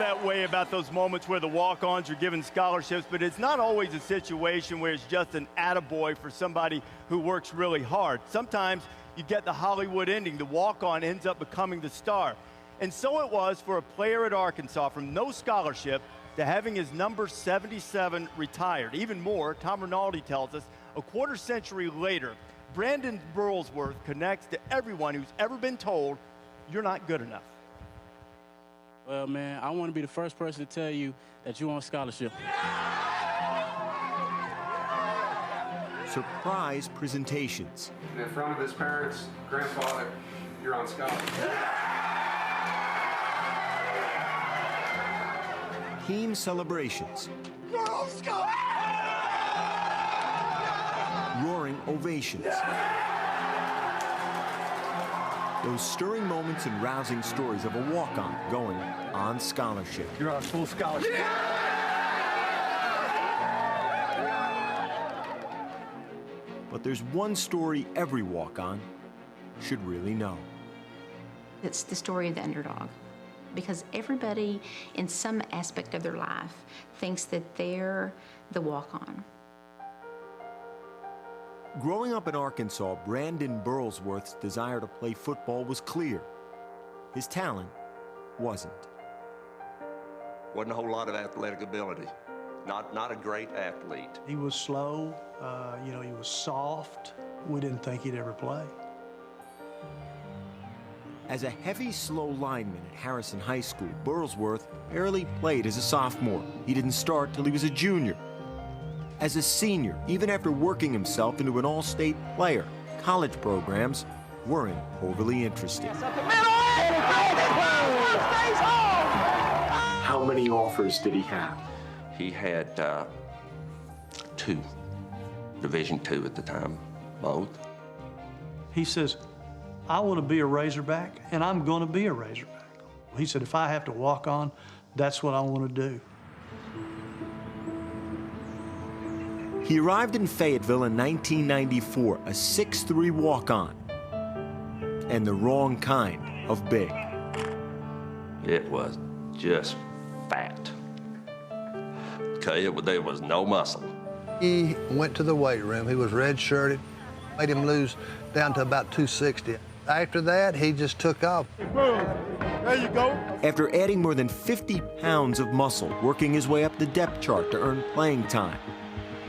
that way about those moments where the walk-ons are given scholarships, but it's not always a situation where it's just an attaboy for somebody who works really hard. Sometimes you get the Hollywood ending. The walk-on ends up becoming the star. And so it was for a player at Arkansas from no scholarship to having his number 77 retired. Even more, Tom Rinaldi tells us, a quarter century later, Brandon Burlsworth connects to everyone who's ever been told, you're not good enough. Well, man, I want to be the first person to tell you that you're on scholarship. Surprise presentations. In front of his parents, grandfather, you're on scholarship. Team celebrations. Roaring ovations. Those stirring moments and rousing stories of a walk-on going on scholarship. You're on full scholarship. But there's one story every walk-on should really know. It's the story of the underdog, because everybody in some aspect of their life thinks that they're the walk-on. Growing up in Arkansas, Brandon Burlsworth's desire to play football was clear. His talent wasn't. Wasn't a whole lot of athletic ability. Not a great athlete. He was slow, he was soft. We didn't think he'd ever play. As a heavy, slow lineman at Harrison High School, Burlsworth barely played as a sophomore. He didn't start till he was a junior. As a senior, even after working himself into an all-state player, college programs weren't overly interested. How many offers did he have? He had 2. Division II at the time, both. He says, I want to be a Razorback, and I'm going to be a Razorback. He said, if I have to walk on, that's what I want to do. He arrived in Fayetteville in 1994, a 6'3" walk-on, and the wrong kind of big. It was just fat. Okay, there was no muscle. He went to the weight room. He was red-shirted, made him lose down to about 260. After that, he just took off. There you go. After adding more than 50 pounds of muscle, working his way up the depth chart to earn playing time.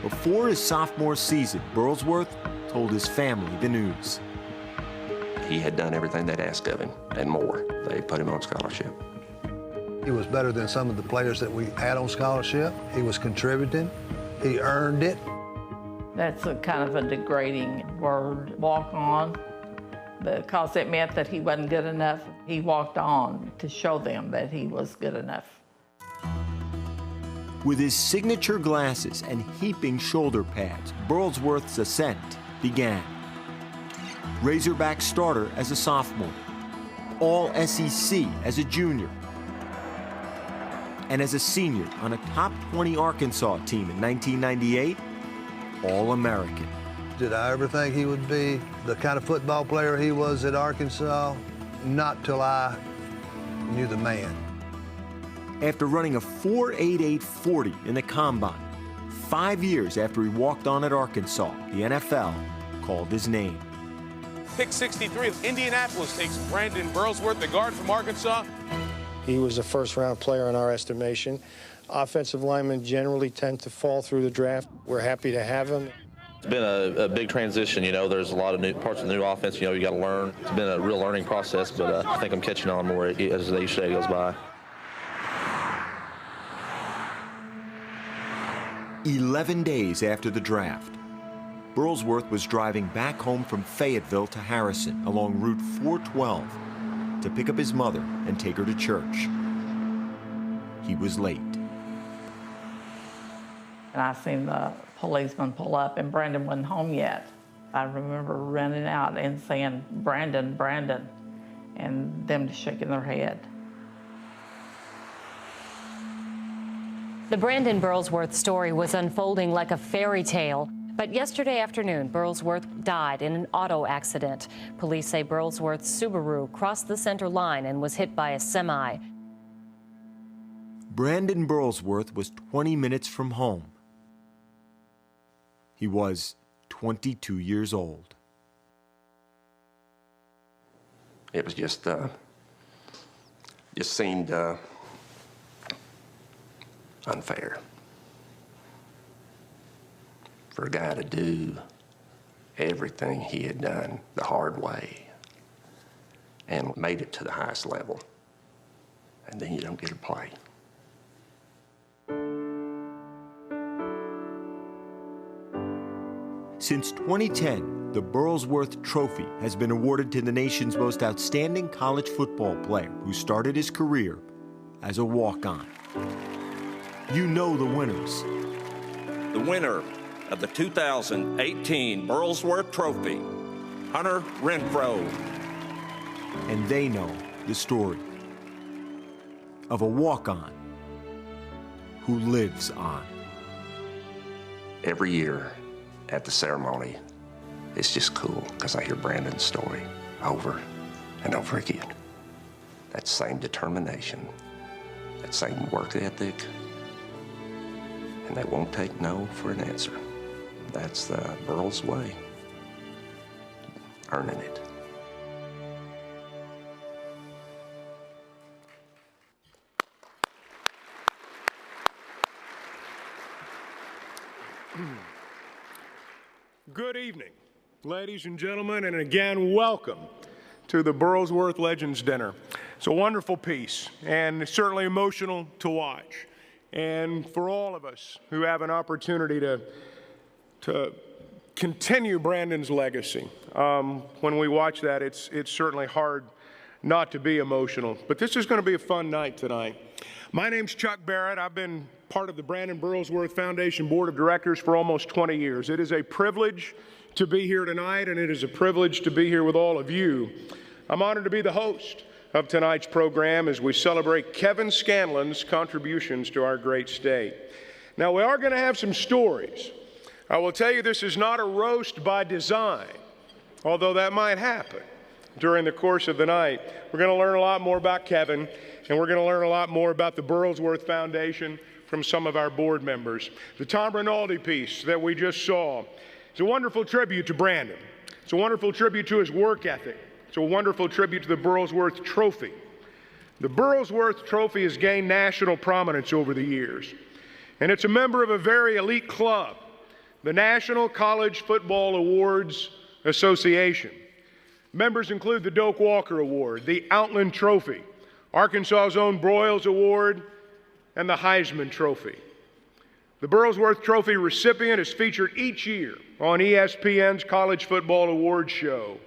Before his sophomore season, Burlsworth told his family the news. He had done everything they'd asked of him and more. They put him on scholarship. He was better than some of the players that we had on scholarship. He was contributing. He earned it. That's a kind of a degrading word, walk on, because it meant that he wasn't good enough. He walked on to show them that he was good enough. With his signature glasses and heaping shoulder pads, Burlsworth's ascent began. Razorback starter as a sophomore, all SEC as a junior, and as a senior on a top 20 Arkansas team in 1998, All-American. Did I ever think he would be the kind of football player he was at Arkansas? Not till I knew the man. After running a 4.88 40 in the combine, 5 years after he walked on at Arkansas, the NFL called his name. Pick 63, Indianapolis takes Brandon Burlsworth, the guard from Arkansas. He was a first-round player in our estimation. Offensive linemen generally tend to fall through the draft. We're happy to have him. It's been a big transition, there's a lot of new parts of the new offense, you got to learn. It's been a real learning process, but I think I'm catching on more as each day goes by. 11 days after the draft, Burlsworth was driving back home from Fayetteville to Harrison along Route 412 to pick up his mother and take her to church. He was late. And I seen the policeman pull up, and Brandon wasn't home yet. I remember running out and saying, Brandon, Brandon, and them just shaking their head. The Brandon Burlsworth story was unfolding like a fairy tale. But yesterday afternoon, Burlsworth died in an auto accident. Police say Burlsworth's Subaru crossed the center line and was hit by a semi. Brandon Burlsworth was 20 minutes from home. He was 22 years old. It was just seemed unfair for a guy to do everything he had done the hard way and made it to the highest level, and then you don't get to play. Since 2010, the Burlsworth Trophy has been awarded to the nation's most outstanding college football player who started his career as a walk-on. You know the winners. The winner of the 2018 Burlsworth Trophy, Hunter Renfro. And they know the story of a walk-on who lives on. Every year at the ceremony, it's just cool because I hear Brandon's story over and over again. That same determination, that same work ethic, and they won't take no for an answer. That's the Burls way, earning it. Good evening, ladies and gentlemen, and again, welcome to the Burlsworth Legends Dinner. It's a wonderful piece, and certainly emotional to watch. And for all of us who have an opportunity to continue Brandon's legacy, when we watch that, it's certainly hard not to be emotional. But this is going to be a fun night tonight. My name's Chuck Barrett. I've been part of the Brandon Burlsworth Foundation Board of Directors for almost 20 years. It is a privilege to be here tonight, and it is a privilege to be here with all of you. I'm honored to be the host of tonight's program as we celebrate Kevin Scanlon's contributions to our great state. Now, we are going to have some stories. I will tell you this is not a roast by design, although that might happen during the course of the night. We're going to learn a lot more about Kevin, and we're going to learn a lot more about the Burlsworth Foundation from some of our board members. The Tom Rinaldi piece that we just saw is a wonderful tribute to Brandon. It's a wonderful tribute to his work ethic. It's a wonderful tribute to the Burlsworth Trophy. The Burlsworth Trophy has gained national prominence over the years, and it's a member of a very elite club, the National College Football Awards Association. Members include the Doak Walker Award, the Outland Trophy, Arkansas's own Broyles Award, and the Heisman Trophy. The Burlsworth Trophy recipient is featured each year on ESPN's College Football Awards show.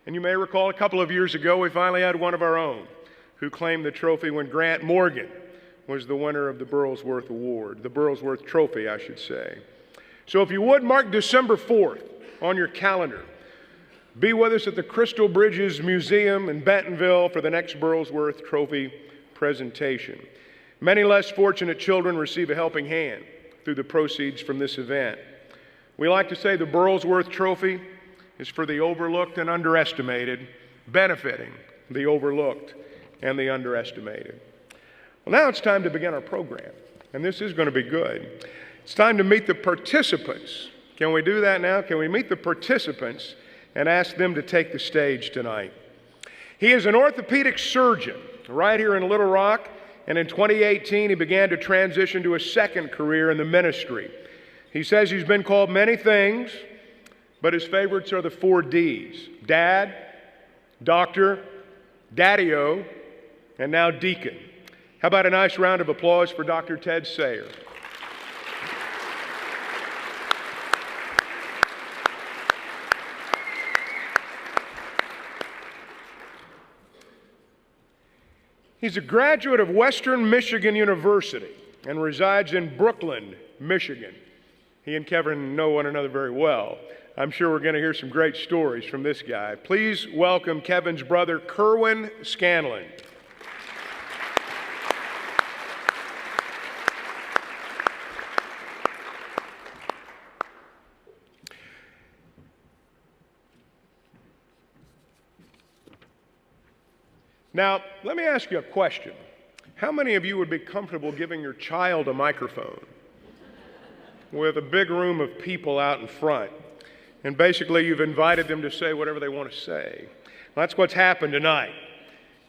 And you may recall a couple of years ago, we finally had one of our own who claimed the trophy when Grant Morgan was the winner of the Burlsworth Award, the Burlsworth Trophy, I should say. So if you would, mark December 4th on your calendar. Be with us at the Crystal Bridges Museum in Bentonville for the next Burlsworth Trophy presentation. Many less fortunate children receive a helping hand through the proceeds from this event. We like to say the Burlsworth Trophy is for the overlooked and underestimated, benefiting the overlooked and the underestimated. Well, now it's time to begin our program, and this is going to be good. It's time to meet the participants. Can we do that now? Can we meet the participants and ask them to take the stage tonight? He is an orthopedic surgeon right here in Little Rock, and in 2018 he began to transition to a second career in the ministry. He says he's been called many things, but his favorites are the 4 Ds: Dad, Doctor, Daddy-O, and now Deacon. How about a nice round of applause for Dr. Ted Sayer? He's a graduate of Western Michigan University and resides in Brooklyn, Michigan. He and Kevin know one another very well. I'm sure we're going to hear some great stories from this guy. Please welcome Kevin's brother, Kerwin Scanlon. Now, let me ask you a question. How many of you would be comfortable giving your child a microphone with a big room of people out in front? And basically, you've invited them to say whatever they want to say. Well, that's what's happened tonight.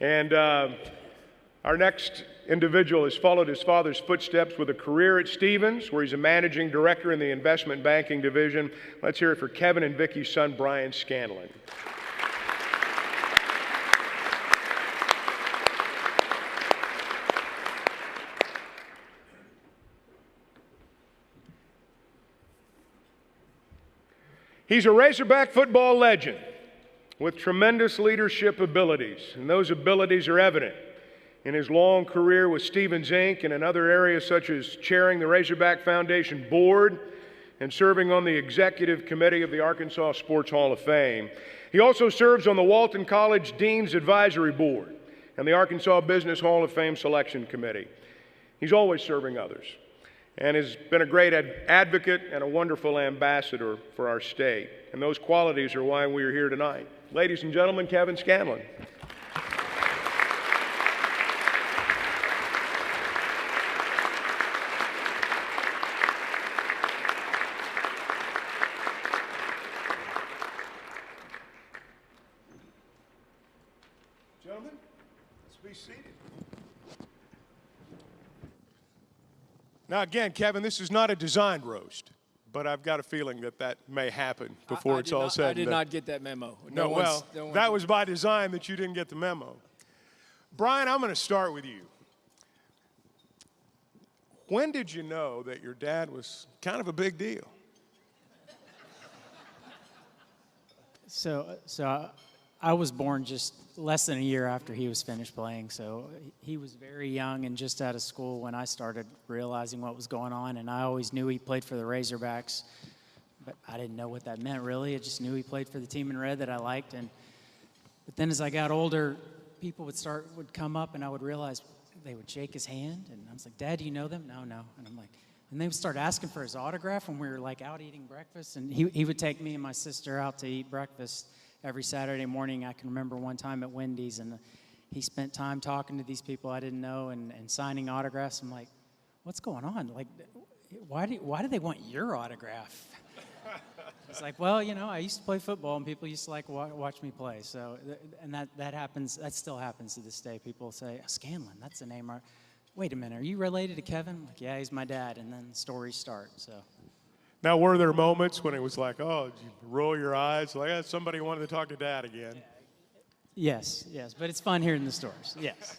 And our next individual has followed his father's footsteps with a career at Stevens, where he's a managing director in the investment banking division. Let's hear it for Kevin and Vicky's son, Brian Scanlon. He's a Razorback football legend with tremendous leadership abilities, and those abilities are evident in his long career with Stevens Inc. and in other areas such as chairing the Razorback Foundation Board and serving on the executive committee of the Arkansas Sports Hall of Fame. He also serves on the Walton College Dean's Advisory Board and the Arkansas Business Hall of Fame Selection Committee. He's always serving others and has been a great advocate and a wonderful ambassador for our state. And those qualities are why we are here tonight. Ladies and gentlemen, Kevin Scanlon. Gentlemen, let's be seated. Now again, Kevin, this is not a designed roast, but I've got a feeling that that may happen before it's all said and done. I did not get that memo. No, well, that was by design that you didn't get the memo. Brian, I'm going to start with you. When did you know that your dad was kind of a big deal? So I was born just less than a year after he was finished playing, so he was very young and just out of school when I started realizing what was going on, and I always knew he played for the Razorbacks, but I didn't know what that meant really. I just knew he played for the team in red that I liked, but then as I got older, people would come up and I would realize they would shake his hand, and I was like, Dad, do you know them? No. And I'm like, and they would start asking for his autograph when we were like out eating breakfast, and he would take me and my sister out to eat breakfast every Saturday morning. I can remember one time at Wendy's, and he spent time talking to these people I didn't know and signing autographs. I'm like, what's going on? Like, why do they want your autograph? It's like, well, you know, I used to play football, and people used to like watch me play. So, and that happens. That still happens to this day. People say, Scanlon, that's the name. Wait a minute, are you related to Kevin? I'm like, yeah, he's my dad. And then stories start. So. Now, were there moments when it was like, oh, did you roll your eyes? Like, somebody wanted to talk to Dad again. Yes, but it's fun hearing the stories. Yes.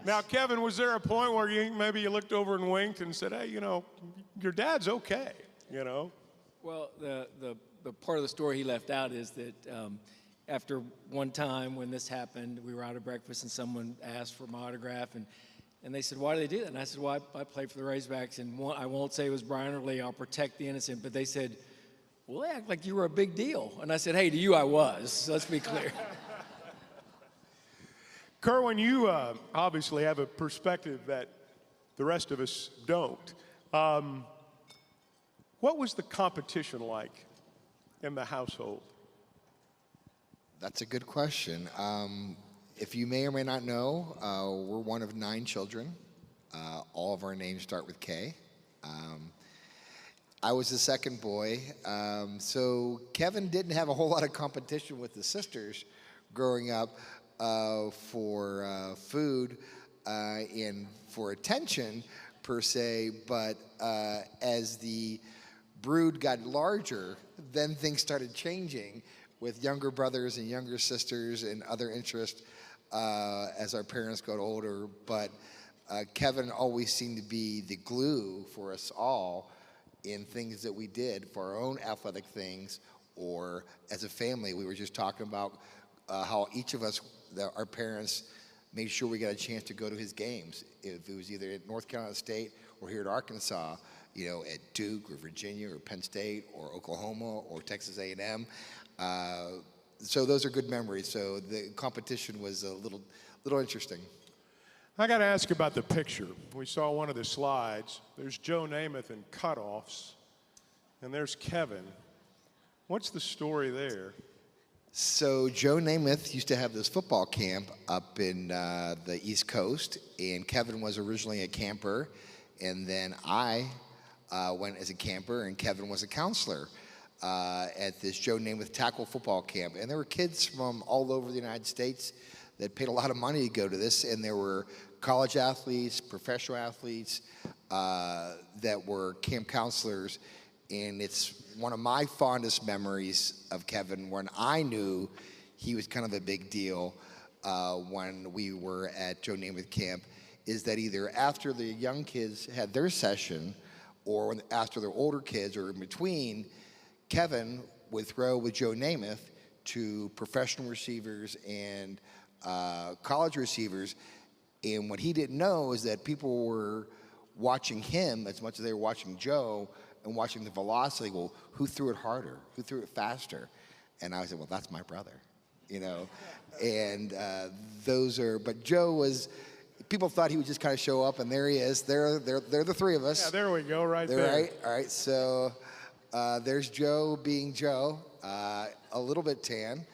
Now, Kevin, was there a point where maybe you looked over and winked and said, hey, you know, your dad's okay, you know? Well, the part of the story he left out is that after one time when this happened, we were out at breakfast and someone asked for my autograph, and they said, why do they do that? And I said, well, I played for the Razorbacks, and I won't say it was Brian or Lee. I'll protect the innocent. But they said, well, they act like you were a big deal. And I said, hey, to you I was. So let's be clear. Kerwin, you obviously have a perspective that the rest of us don't. What was the competition like in the household? That's a good question. If you may or may not know, we're one of 9 children. All of our names start with K. I was the second boy. So Kevin didn't have a whole lot of competition with the sisters growing up for food and for attention, per se. But as the brood got larger, then things started changing with younger brothers and younger sisters and other interests. As our parents got older, but Kevin always seemed to be the glue for us all in things that we did for our own athletic things, or as a family. We were just talking about how each of us, our parents, made sure we got a chance to go to his games. If it was either at North Carolina State or here at Arkansas, you know, at Duke or Virginia or Penn State or Oklahoma or Texas A&M. So those are good memories. So the competition was a little interesting. I got to ask about the picture. We saw one of the slides. There's Joe Namath in cutoffs, and there's Kevin. What's the story there? So Joe Namath used to have this football camp up in the East Coast, and Kevin was originally a camper, and then I went as a camper, and Kevin was a counselor at this Joe Namath tackle football camp. And there were kids from all over the United States that paid a lot of money to go to this, and there were college athletes, professional athletes that were camp counselors. And it's one of my fondest memories of Kevin when I knew he was kind of a big deal when we were at Joe Namath camp, is that either after the young kids had their session or after their older kids or in between, Kevin would throw with Joe Namath to professional receivers and college receivers. And what he didn't know is that people were watching him as much as they were watching Joe and watching the velocity. Well, who threw it harder? Who threw it faster? And I said, well, that's my brother, you know. And but Joe was, people thought he would just kind of show up, and there he is. They're the three of us. Yeah, there we go, right there. Right, all right, so there's Joe being Joe, a little bit tan.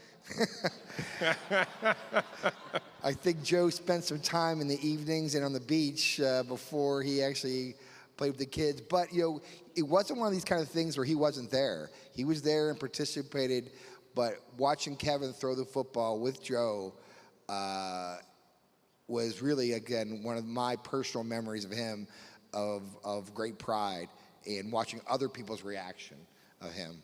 I think Joe spent some time in the evenings and on the beach before he actually played with the kids. But, you know, it wasn't one of these kind of things where he wasn't there. He was there and participated, but watching Kevin throw the football with Joe was really, again, one of my personal memories of him of great pride in watching other people's reaction of him.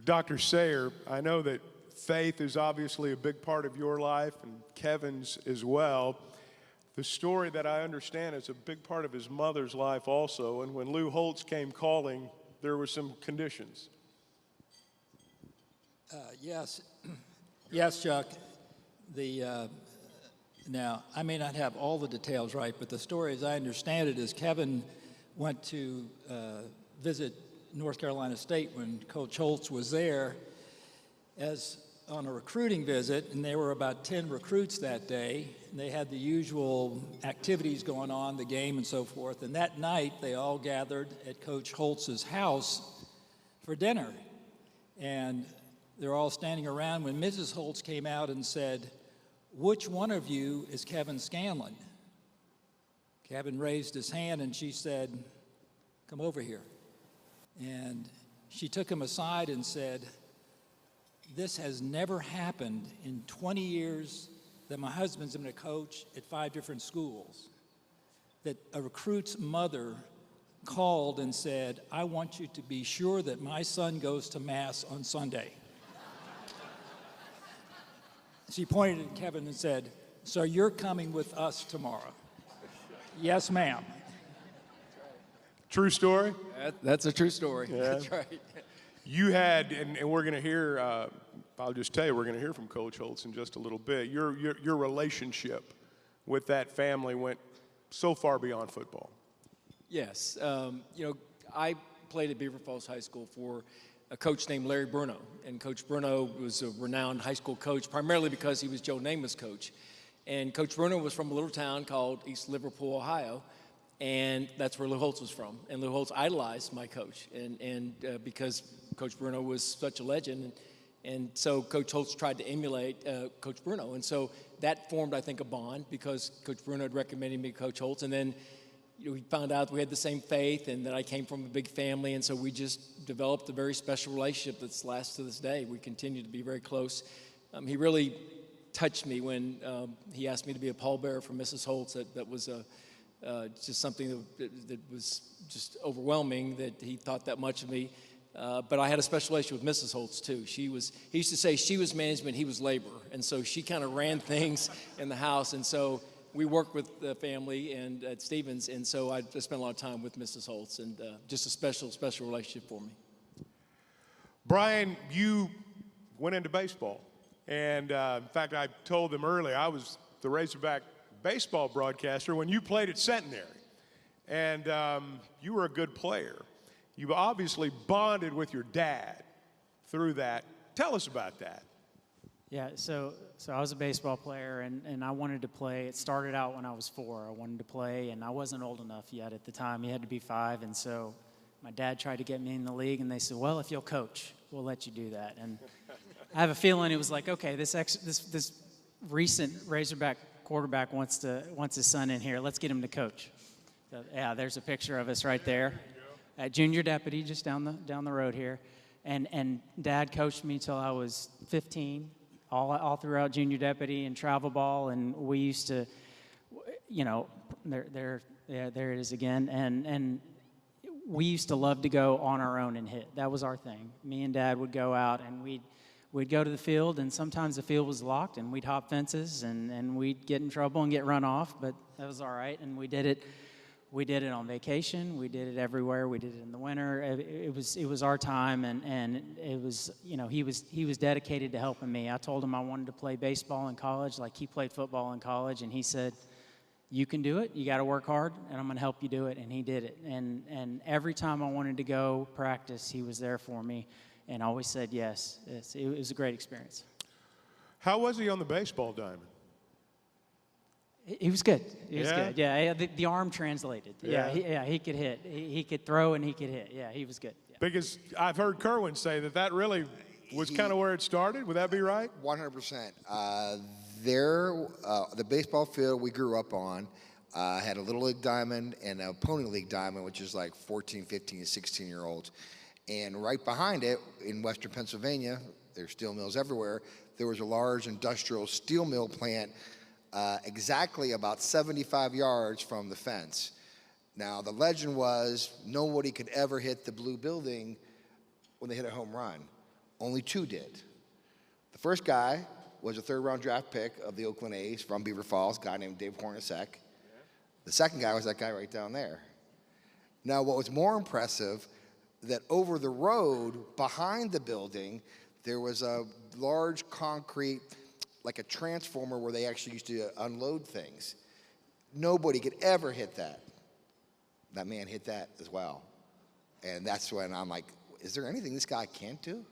Dr. Sayer, I know that faith is obviously a big part of your life and Kevin's as well. The story that I understand is a big part of his mother's life also, and when Lou Holtz came calling, there were some conditions. Yes, Chuck. Now, I may not have all the details right, but the story as I understand it is Kevin went to visit North Carolina State when Coach Holtz was there as on a recruiting visit, and there were about 10 recruits that day, and they had the usual activities going on, the game and so forth, and that night they all gathered at Coach Holtz's house for dinner, and they're all standing around when Mrs. Holtz came out and said, "Which one of you is Kevin Scanlon?" Kevin raised his hand and she said, "Come over here." And she took him aside and said, "This has never happened in 20 years that my husband's been a coach at 5 different schools, that a recruit's mother called and said, 'I want you to be sure that my son goes to Mass on Sunday.'" She pointed at Kevin and said, "So you're coming with us tomorrow?" "Yes, ma'am." True story? That's a true story. Yeah. That's right. You had, and we're going to hear, I'll just tell you, we're going to hear from Coach Holtz in just a little bit. Your relationship with that family went so far beyond football. Yes. You know, I played at Beaver Falls High School for a coach named Larry Bruno. And Coach Bruno was a renowned high school coach, primarily because he was Joe Namath's coach. And Coach Bruno was from a little town called East Liverpool, Ohio. And that's where Lou Holtz was from. And Lou Holtz idolized my coach, and because Coach Bruno was such a legend. And so Coach Holtz tried to emulate Coach Bruno. And so that formed, I think, a bond because Coach Bruno had recommended me to Coach Holtz. And then we found out we had the same faith and that I came from a big family. And so we just developed a very special relationship that's lasts to this day. We continue to be very close. He really touched me when he asked me to be a pallbearer for Mrs. Holtz. That was just something that was just overwhelming that he thought that much of me. But I had a special relationship with Mrs. Holtz, too. He used to say she was management, he was labor. And so she kind of ran things in the house. And so we worked with the family and at Stevens. And so I spent a lot of time with Mrs. Holtz, and just a special, special relationship for me. Brian, you went into baseball. And in fact, I told them earlier, I was the Razorback baseball broadcaster when you played at Centenary. And you were a good player. You obviously bonded with your dad through that. Tell us about that. Yeah, so I was a baseball player, and I wanted to play. It started out when I was 4. I wanted to play, and I wasn't old enough yet at the time. He had to be 5, and so my dad tried to get me in the league, and they said, "Well, if you'll coach, we'll let you do that." And I have a feeling it was like, okay, this recent Razorback quarterback wants his son in here. Let's get him to coach. So, yeah, there's a picture of us right there. At junior deputy, just down the road here, and Dad coached me till I was 15, all throughout junior deputy and travel ball, and we used to, you know, there it is again, and we used to love to go on our own and hit. That was our thing. Me and Dad would go out and we'd go to the field, and sometimes the field was locked, and we'd hop fences, and we'd get in trouble and get run off, but that was all right, and we did it. We did it on vacation. We did it everywhere. We did it in the winter. It was our time, and it was, you know, he was dedicated to helping me. I told him I wanted to play baseball in college, like he played football in college, and he said, "You can do it. You got to work hard, and I'm going to help you do it." And he did it. And every time I wanted to go practice, he was there for me, and always said yes. It was a great experience. How was he on the baseball diamond? He was good. He was Yeah? good. Yeah, the arm translated. Yeah. He could hit. He could throw and he could hit. Yeah, he was good. Yeah. Because I've heard Kerwin say that really was kind of where it started. Would that be right? 100%. The baseball field we grew up on had a Little League diamond and a Pony League diamond, which is like 14, 15, and 16-year-olds. And right behind it, in western Pennsylvania, there's steel mills everywhere, there was a large industrial steel mill plant exactly about 75 yards from the fence. Now, the legend was nobody could ever hit the blue building when they hit a home run. Only 2 did. The first guy was a 3rd-round draft pick of the Oakland A's from Beaver Falls, a guy named Dave Hornacek. The second guy was that guy right down there. Now, what was more impressive, that over the road behind the building, there was a large concrete, like a transformer where they actually used to unload things. Nobody could ever hit that. That man hit that as well. And that's when I'm like, is there anything this guy can't do?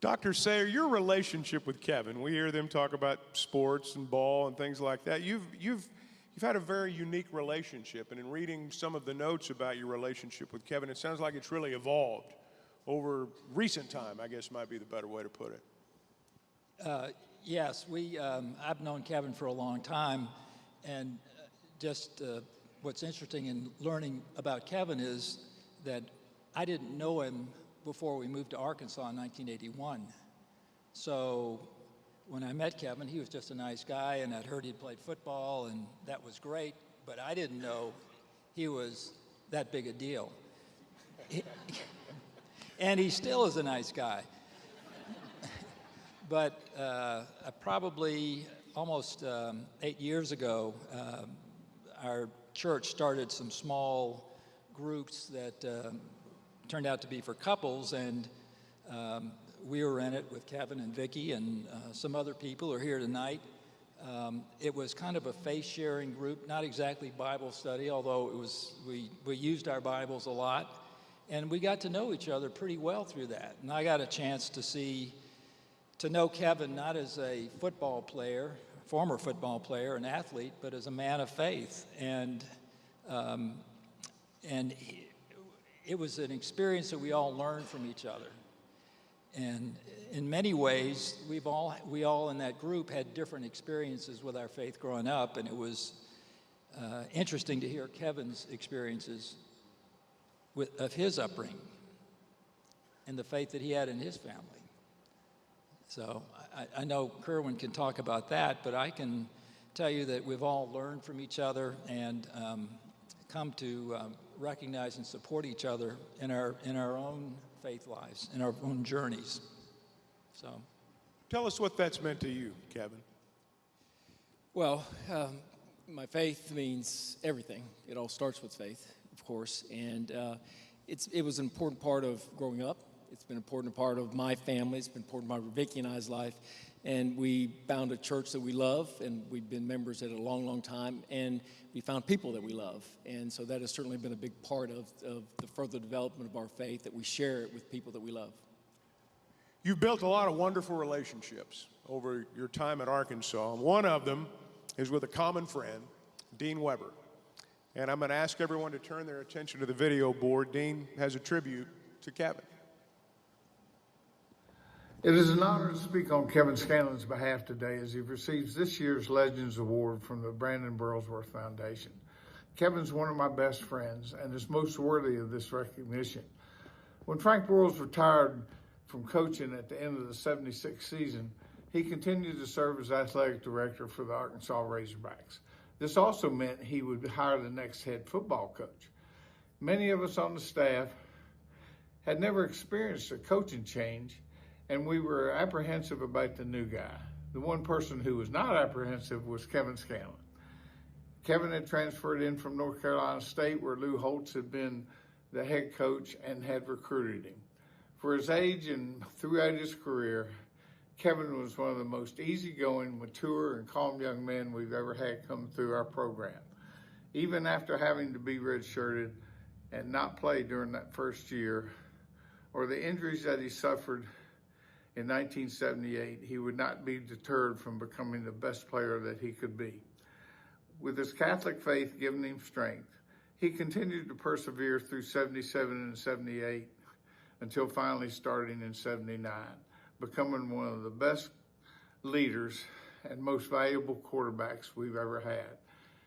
Dr. Sayer, your relationship with Kevin, we hear them talk about sports and ball and things like that. You've had a very unique relationship, and in reading some of the notes about your relationship with Kevin, it sounds like it's really evolved over recent time, I guess might be the better way to put it. Yes, I've known Kevin for a long time, and just what's interesting in learning about Kevin is that I didn't know him before we moved to Arkansas in 1981. So when I met Kevin, he was just a nice guy, and I'd heard he'd played football, and that was great, but I didn't know he was that big a deal. And he still is a nice guy. But probably almost 8 years ago, our church started some small groups that turned out to be for couples, and we were in it with Kevin and Vicki and some other people who are here tonight. It was kind of a faith-sharing group, not exactly Bible study, although it was, we used our Bibles a lot, and we got to know each other pretty well through that. And I got a chance to know Kevin not as a football player, former football player, an athlete, but as a man of faith. And it was an experience that we all learned from each other. And in many ways, we all in that group had different experiences with our faith growing up, and it was interesting to hear Kevin's experiences of his upbringing and the faith that he had in his family. So I know Kerwin can talk about that, but I can tell you that we've all learned from each other and come to recognize and support each other in our own faith lives, in our own journeys. So, tell us what that's meant to you, Kevin. Well, my faith means everything. It all starts with faith, of course, and it was an important part of growing up. It's been an important part of my family. It's been an important part of Vicki and I's life. And we found a church that we love, and we've been members at a long, long time, and we found people that we love. And so that has certainly been a big part of the further development of our faith, that we share it with people that we love. You've built a lot of wonderful relationships over your time at Arkansas. One of them is with a common friend, Dean Weber. And I'm going to ask everyone to turn their attention to the video board. Dean has a tribute to Kevin. It is an honor to speak on Kevin Scanlon's behalf today as he receives this year's Legends Award from the Burlsworth Foundation. Kevin's one of my best friends and is most worthy of this recognition. When Frank Broyles retired from coaching at the end of the '76 season, he continued to serve as athletic director for the Arkansas Razorbacks. This also meant he would hire the next head football coach. Many of us on the staff had never experienced a coaching change, and we were apprehensive about the new guy. The one person who was not apprehensive was Kevin Scanlon. Kevin had transferred in from North Carolina State, where Lou Holtz had been the head coach and had recruited him. For his age and throughout his career, Kevin was one of the most easygoing, mature, and calm young men we've ever had come through our program. Even after having to be redshirted and not play during that first year, or the injuries that he suffered in 1978, he would not be deterred from becoming the best player that he could be. With his Catholic faith giving him strength, he continued to persevere through 77 and 78 until finally starting in 79, becoming one of the best leaders and most valuable quarterbacks we've ever had.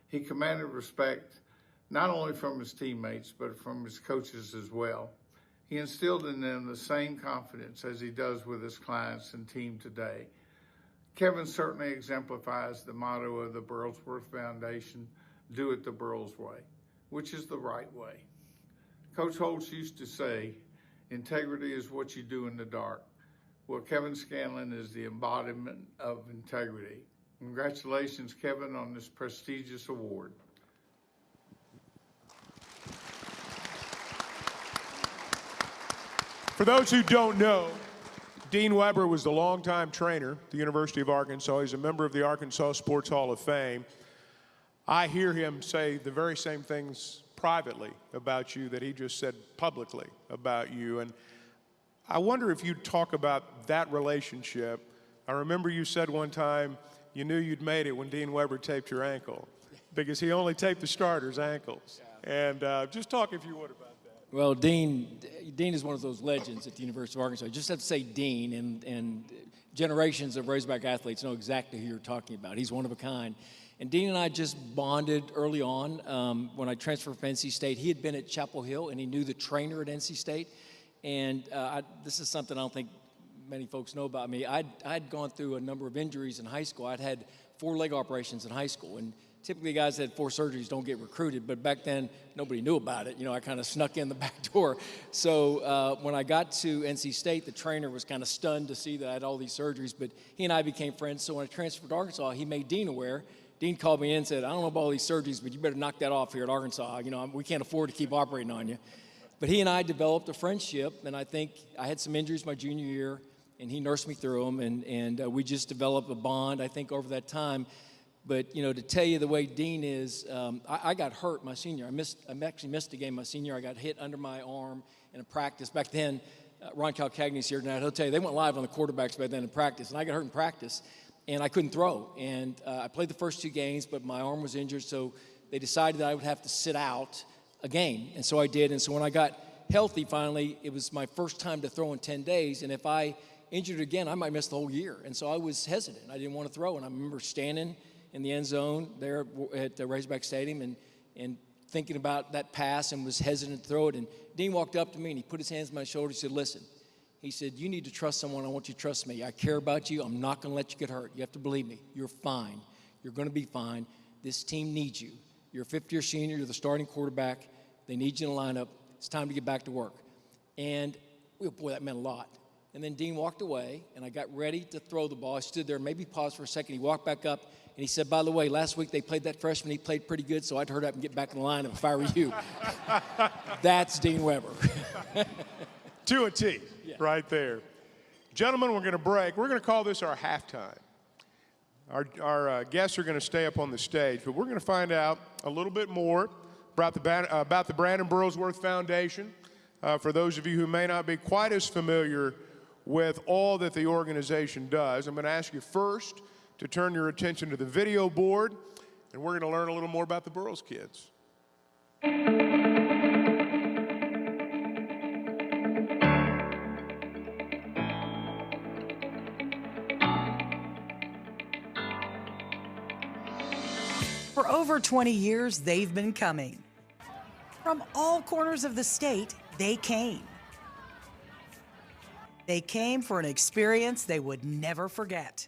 He commanded respect not only from his teammates, but from his coaches as well. He instilled in them the same confidence as he does with his clients and team today. Kevin certainly exemplifies the motto of the Burlsworth Foundation, do it the Burls way, which is the right way. Coach Holtz used to say, integrity is what you do in the dark. Well, Kevin Scanlon is the embodiment of integrity. Congratulations, Kevin, on this prestigious award. For those who don't know, Dean Weber was the longtime trainer at the University of Arkansas. He's a member of the Arkansas Sports Hall of Fame. I hear him say the very same things privately about you that he just said publicly about you. And I wonder if you'd talk about that relationship. I remember you said one time you knew you'd made it when Dean Weber taped your ankle, because he only taped the starters' ankles. And just talk, if you would, about that. Well, Dean is one of those legends at the University of Arkansas. You just have to say Dean, and generations of Razorback athletes know exactly who you're talking about. He's one of a kind. And Dean and I just bonded early on. When I transferred from NC State, he had been at Chapel Hill, and he knew the trainer at NC State. And this is something I don't think many folks know about me. I'd gone through a number of injuries in high school. I'd had 4 leg operations in high school. And typically guys that had 4 surgeries don't get recruited. But back then, nobody knew about it. You know, I kind of snuck in the back door. So when I got to NC State, the trainer was kind of stunned to see that I had all these surgeries. But he and I became friends. So when I transferred to Arkansas, he made Dean aware. Dean called me in and said, I don't know about all these surgeries, but you better knock that off here at Arkansas. You know, we can't afford to keep operating on you. But he and I developed a friendship, and I think I had some injuries my junior year, and he nursed me through them, and we just developed a bond, I think, over that time. But, you know, to tell you the way Dean is, I got hurt my senior. I actually missed a game my senior. I got hit under my arm in a practice. Back then, Ron Calcagni's here tonight. He'll tell you, they went live on the quarterbacks back then in practice, and I got hurt in practice, and I couldn't throw. And I played the first 2 games, but my arm was injured, so they decided that I would have to sit out a game, and so I did. And so when I got healthy finally, it was my first time to throw in 10 days, and if I injured again, I might miss the whole year. And so I was hesitant. I didn't want to throw, and I remember standing in the end zone there at the Razorback Stadium and thinking about that pass and was hesitant to throw it. And Dean walked up to me, and he put his hands on my shoulder. He said, listen, he said, you need to trust someone. I want you to trust me. I care about you. I'm not going to let you get hurt. You have to believe me. You're fine. You're going to be fine. This team needs you. You're a 5th-year senior. You're the starting quarterback. They need you in the lineup. It's time to get back to work. And, boy, that meant a lot. And then Dean walked away, and I got ready to throw the ball. I stood there, maybe paused for a second. He walked back up, and he said, by the way, last week they played that freshman. He played pretty good, so I'd hurry up and get back in the lineup if I were you. That's Dean Weber. To a T, right there. Gentlemen, we're going to break. We're going to call this our halftime. Our guests are going to stay up on the stage, but we're going to find out a little bit more about the Burlsworth Foundation. For those of you who may not be quite as familiar with all that the organization does, I'm going to ask you first to turn your attention to the video board, and we're going to learn a little more about the Burls kids. For over 20 years, they've been coming. From all corners of the state, they came. They came for an experience they would never forget.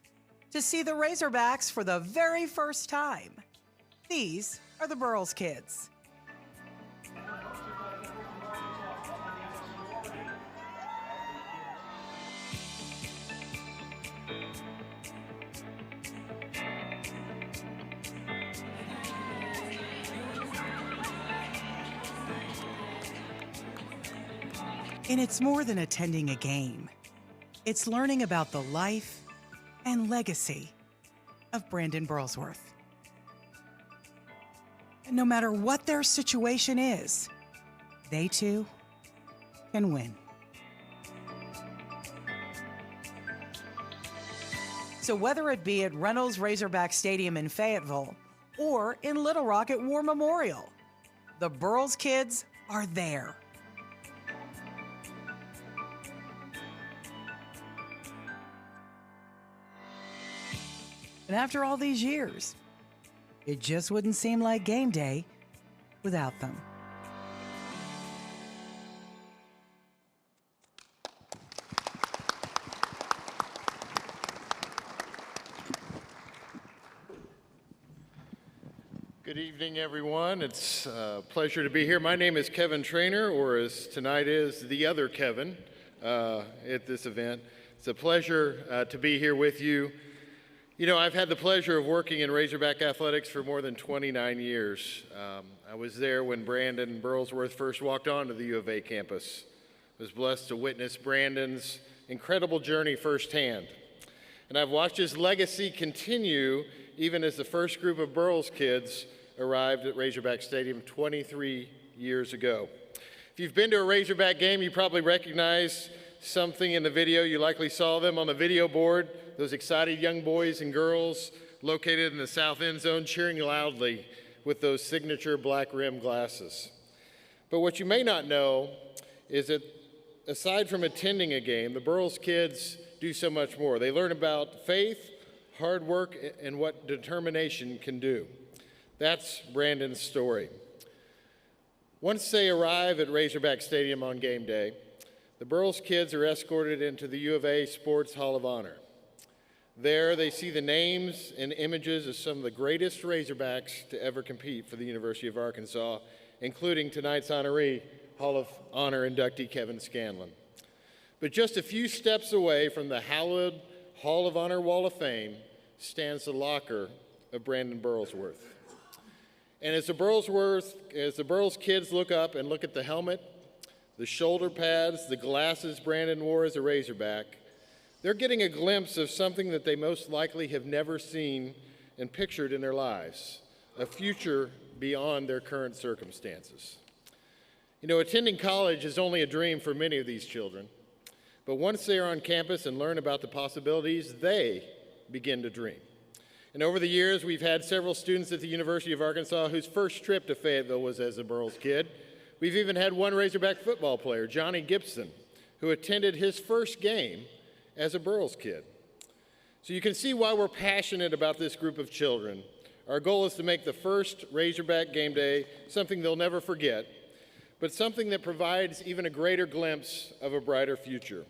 To see the Razorbacks for the very first time. These are the Burls kids. And it's more than attending a game. It's learning about the life and legacy of Brandon Burlsworth. And no matter what their situation is, they too can win. So whether it be at Reynolds Razorback Stadium in Fayetteville or in Little Rock at War Memorial, the Burls kids are there. And after all these years, it just wouldn't seem like game day without them. Good evening, everyone. It's a pleasure to be here. My name is Kevin Trainor, or as tonight is, the other Kevin at this event. It's a pleasure to be here with you. You know, I've had the pleasure of working in Razorback athletics for more than 29 years. I was there when Brandon Burlsworth first walked onto the U of A campus. I was blessed to witness Brandon's incredible journey firsthand. And I've watched his legacy continue even as the first group of Burls kids arrived at Razorback Stadium 23 years ago. If you've been to a Razorback game, you probably recognize something in the video. You likely saw them on the video board, those excited young boys and girls located in the south end zone cheering loudly with those signature black rim glasses. But what you may not know is that aside from attending a game, the Burls kids do so much more. They learn about faith, hard work, and what determination can do. That's Brandon's story. Once they arrive at Razorback Stadium on game day, the Burls kids are escorted into the U of A Sports Hall of Honor. There, they see the names and images of some of the greatest Razorbacks to ever compete for the University of Arkansas, including tonight's honoree, Hall of Honor inductee Kevin Scanlon. But just a few steps away from the hallowed Hall of Honor Wall of Fame stands the locker of Brandon Burlsworth. And as the Burls kids look up and look at the helmet, the shoulder pads, the glasses Brandon wore as a Razorback, they're getting a glimpse of something that they most likely have never seen and pictured in their lives, a future beyond their current circumstances. You know, attending college is only a dream for many of these children, but once they are on campus and learn about the possibilities, they begin to dream. And over the years, we've had several students at the University of Arkansas whose first trip to Fayetteville was as a Burls kid. We've even had one Razorback football player, Johnny Gibson, who attended his first game as a Burls kid. So you can see why we're passionate about this group of children. Our goal is to make the first Razorback game day something they'll never forget, but something that provides even a greater glimpse of a brighter future.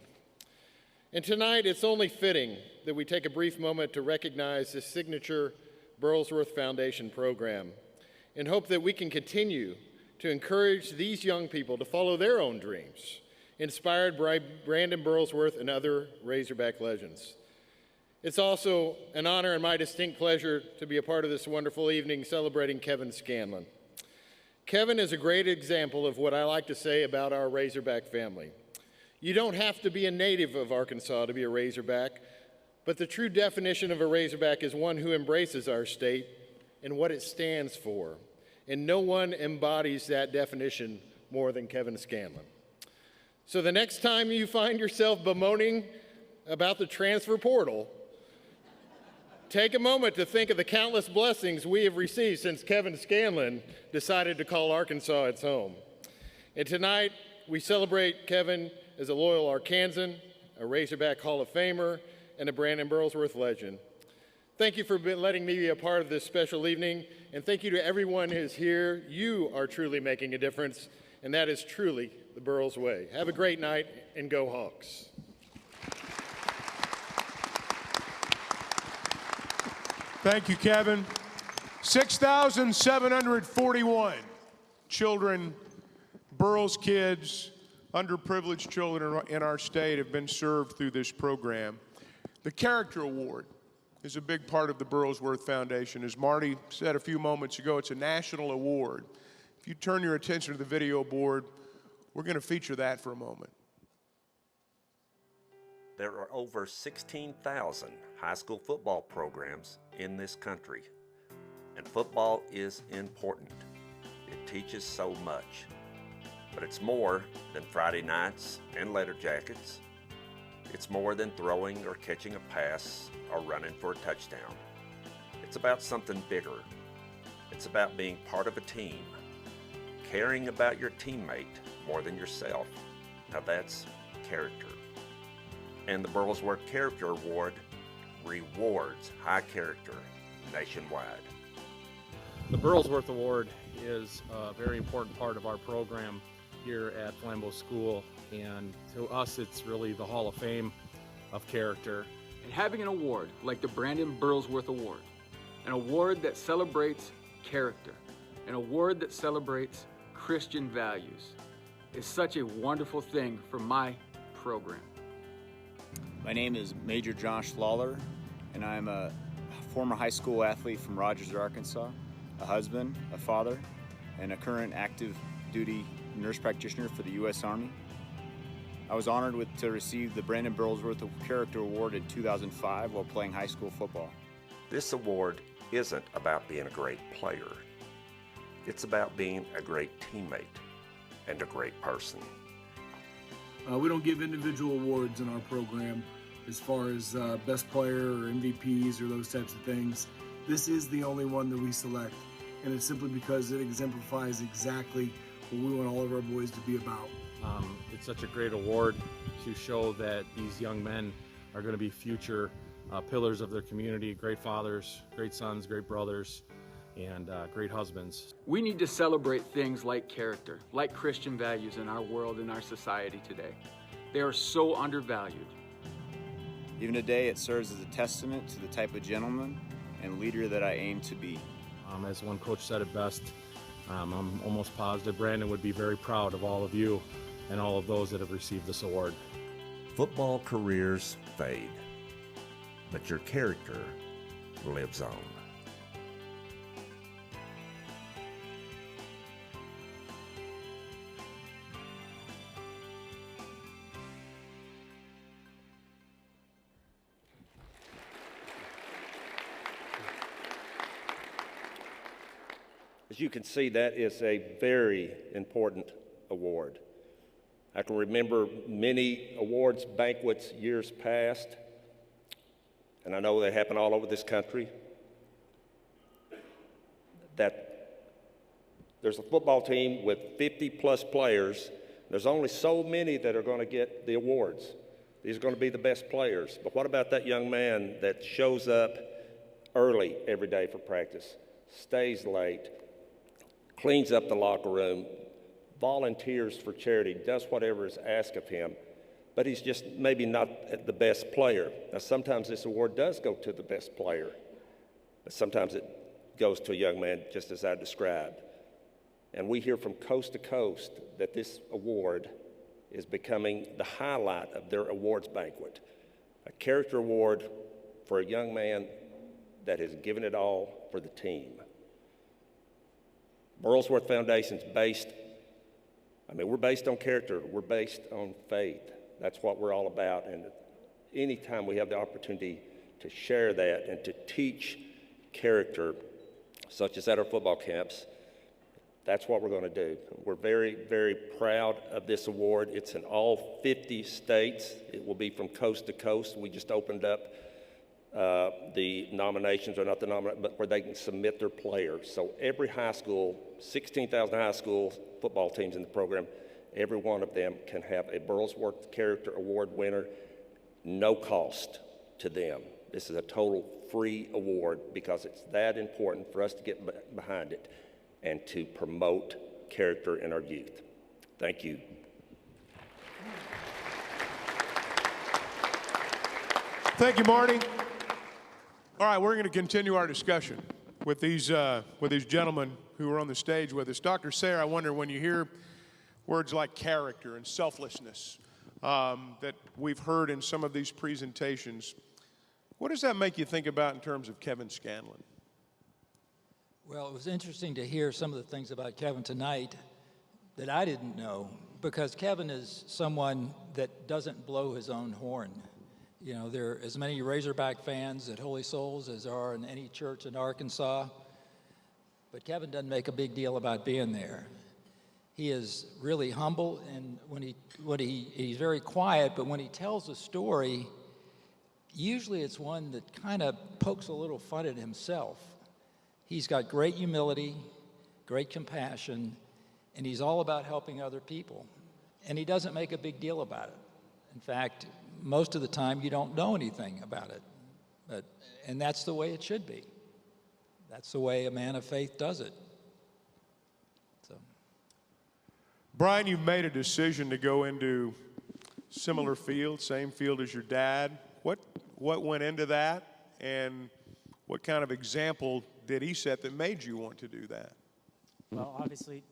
And tonight, it's only fitting that we take a brief moment to recognize this signature Burlsworth Foundation program and hope that we can continue to encourage these young people to follow their own dreams, inspired by Brandon Burlsworth and other Razorback legends. It's also an honor and my distinct pleasure to be a part of this wonderful evening celebrating Kevin Scanlon. Kevin is a great example of what I like to say about our Razorback family. You don't have to be a native of Arkansas to be a Razorback, but the true definition of a Razorback is one who embraces our state and what it stands for. And no one embodies that definition more than Kevin Scanlon. So the next time you find yourself bemoaning about the transfer portal, take a moment to think of the countless blessings we have received since Kevin Scanlon decided to call Arkansas its home. And tonight, we celebrate Kevin as a loyal Arkansan, a Razorback Hall of Famer, and a Brandon Burlsworth legend. Thank you for letting me be a part of this special evening, And thank you to everyone who's here. You are truly making a difference, and that is truly the Burls way. Have a great night, and go Hogs. Thank you, Kevin. 6,741 children, Burls kids, underprivileged children in our state have been served through this program. The Character Award is a big part of the Burlsworth Foundation. As Marty said a few moments ago, it's a national award. If you turn your attention to the video board, we're going to feature that for a moment. There are over 16,000 high school football programs in this country, and football is important. It teaches so much, but it's more than Friday nights and letter jackets. It's more than throwing or catching a pass or running for a touchdown. It's about something bigger. It's about being part of a team, caring about your teammate more than yourself. Now that's character. And the Burlsworth Character Award rewards high character nationwide. The Burlsworth Award is a very important part of our program here at Flambeau School, and to us it's really the Hall of Fame of character. And having an award like the Brandon Burlsworth Award, an award that celebrates character, an award that celebrates Christian values, is such a wonderful thing for my program. My name is Major Josh Lawler, and I'm a former high school athlete from Rogers, Arkansas, a husband, a father, and a current active duty nurse practitioner for the U.S. Army. I was honored to receive the Brandon Burlsworth Character Award in 2005 while playing high school football. This award isn't about being a great player. It's about being a great teammate and a great person. We don't give individual awards in our program as far as best player or MVPs or those types of things. This is the only one that we select, and it's simply because it exemplifies exactly what we want all of our boys to be about. It's such a great award to show that these young men are going to be future pillars of their community, great fathers, great sons, great brothers, and great husbands. We need to celebrate things like character, like Christian values in our world, in our society today. They are so undervalued. Even today, it serves as a testament to the type of gentleman and leader that I aim to be. As one coach said it best, I'm almost positive Brandon would be very proud of all of you and all of those that have received this award. Football careers fade, but your character lives on. As you can see, that is a very important award. I can remember many awards banquets years past, and I know they happen all over this country, that there's a football team with 50-plus players. There's only so many that are going to get the awards. These are going to be the best players. But what about that young man that shows up early every day for practice, stays late, cleans up the locker room, volunteers for charity, does whatever is asked of him, but he's just maybe not the best player. Now, sometimes this award does go to the best player, but sometimes it goes to a young man just as I described. And we hear from coast to coast that this award is becoming the highlight of their awards banquet, a character award for a young man that has given it all for the team. Burlsworth Foundation's based, we're based on character. We're based on faith. That's what we're all about. And anytime we have the opportunity to share that and to teach character, such as at our football camps, that's what we're going to do. We're very, very proud of this award. It's in all 50 states. It will be from coast to coast. We just opened up the nominations, or not the nomination, but where they can submit their players. So every high school, 16,000 high school football teams in the program, every one of them can have a Burlsworth Character Award winner, no cost to them. This is a total free award because it's that important for us to get behind it and to promote character in our youth. Thank you. Thank you, Marty. All right, we're going to continue our discussion with these gentlemen who are on the stage with us. Dr. Sayre, I wonder, when you hear words like character and selflessness that we've heard in some of these presentations, what does that make you think about in terms of Kevin Scanlon? Well, it was interesting to hear some of the things about Kevin tonight that I didn't know, because Kevin is someone that doesn't blow his own horn. You know, there are as many Razorback fans at Holy Souls as there are in any church in Arkansas, but Kevin doesn't make a big deal about being there. He is really humble, and he's very quiet, but when he tells a story, usually it's one that kind of pokes a little fun at himself. He's got great humility, great compassion, and he's all about helping other people. And he doesn't make a big deal about it. In fact, most of the time you don't know anything about it. And that's the way it should be. That's the way a man of faith does it. So. Brian, you've made a decision to go into similar field, same field as your dad. What went into that, and what kind of example did he set that made you want to do that? Well, obviously,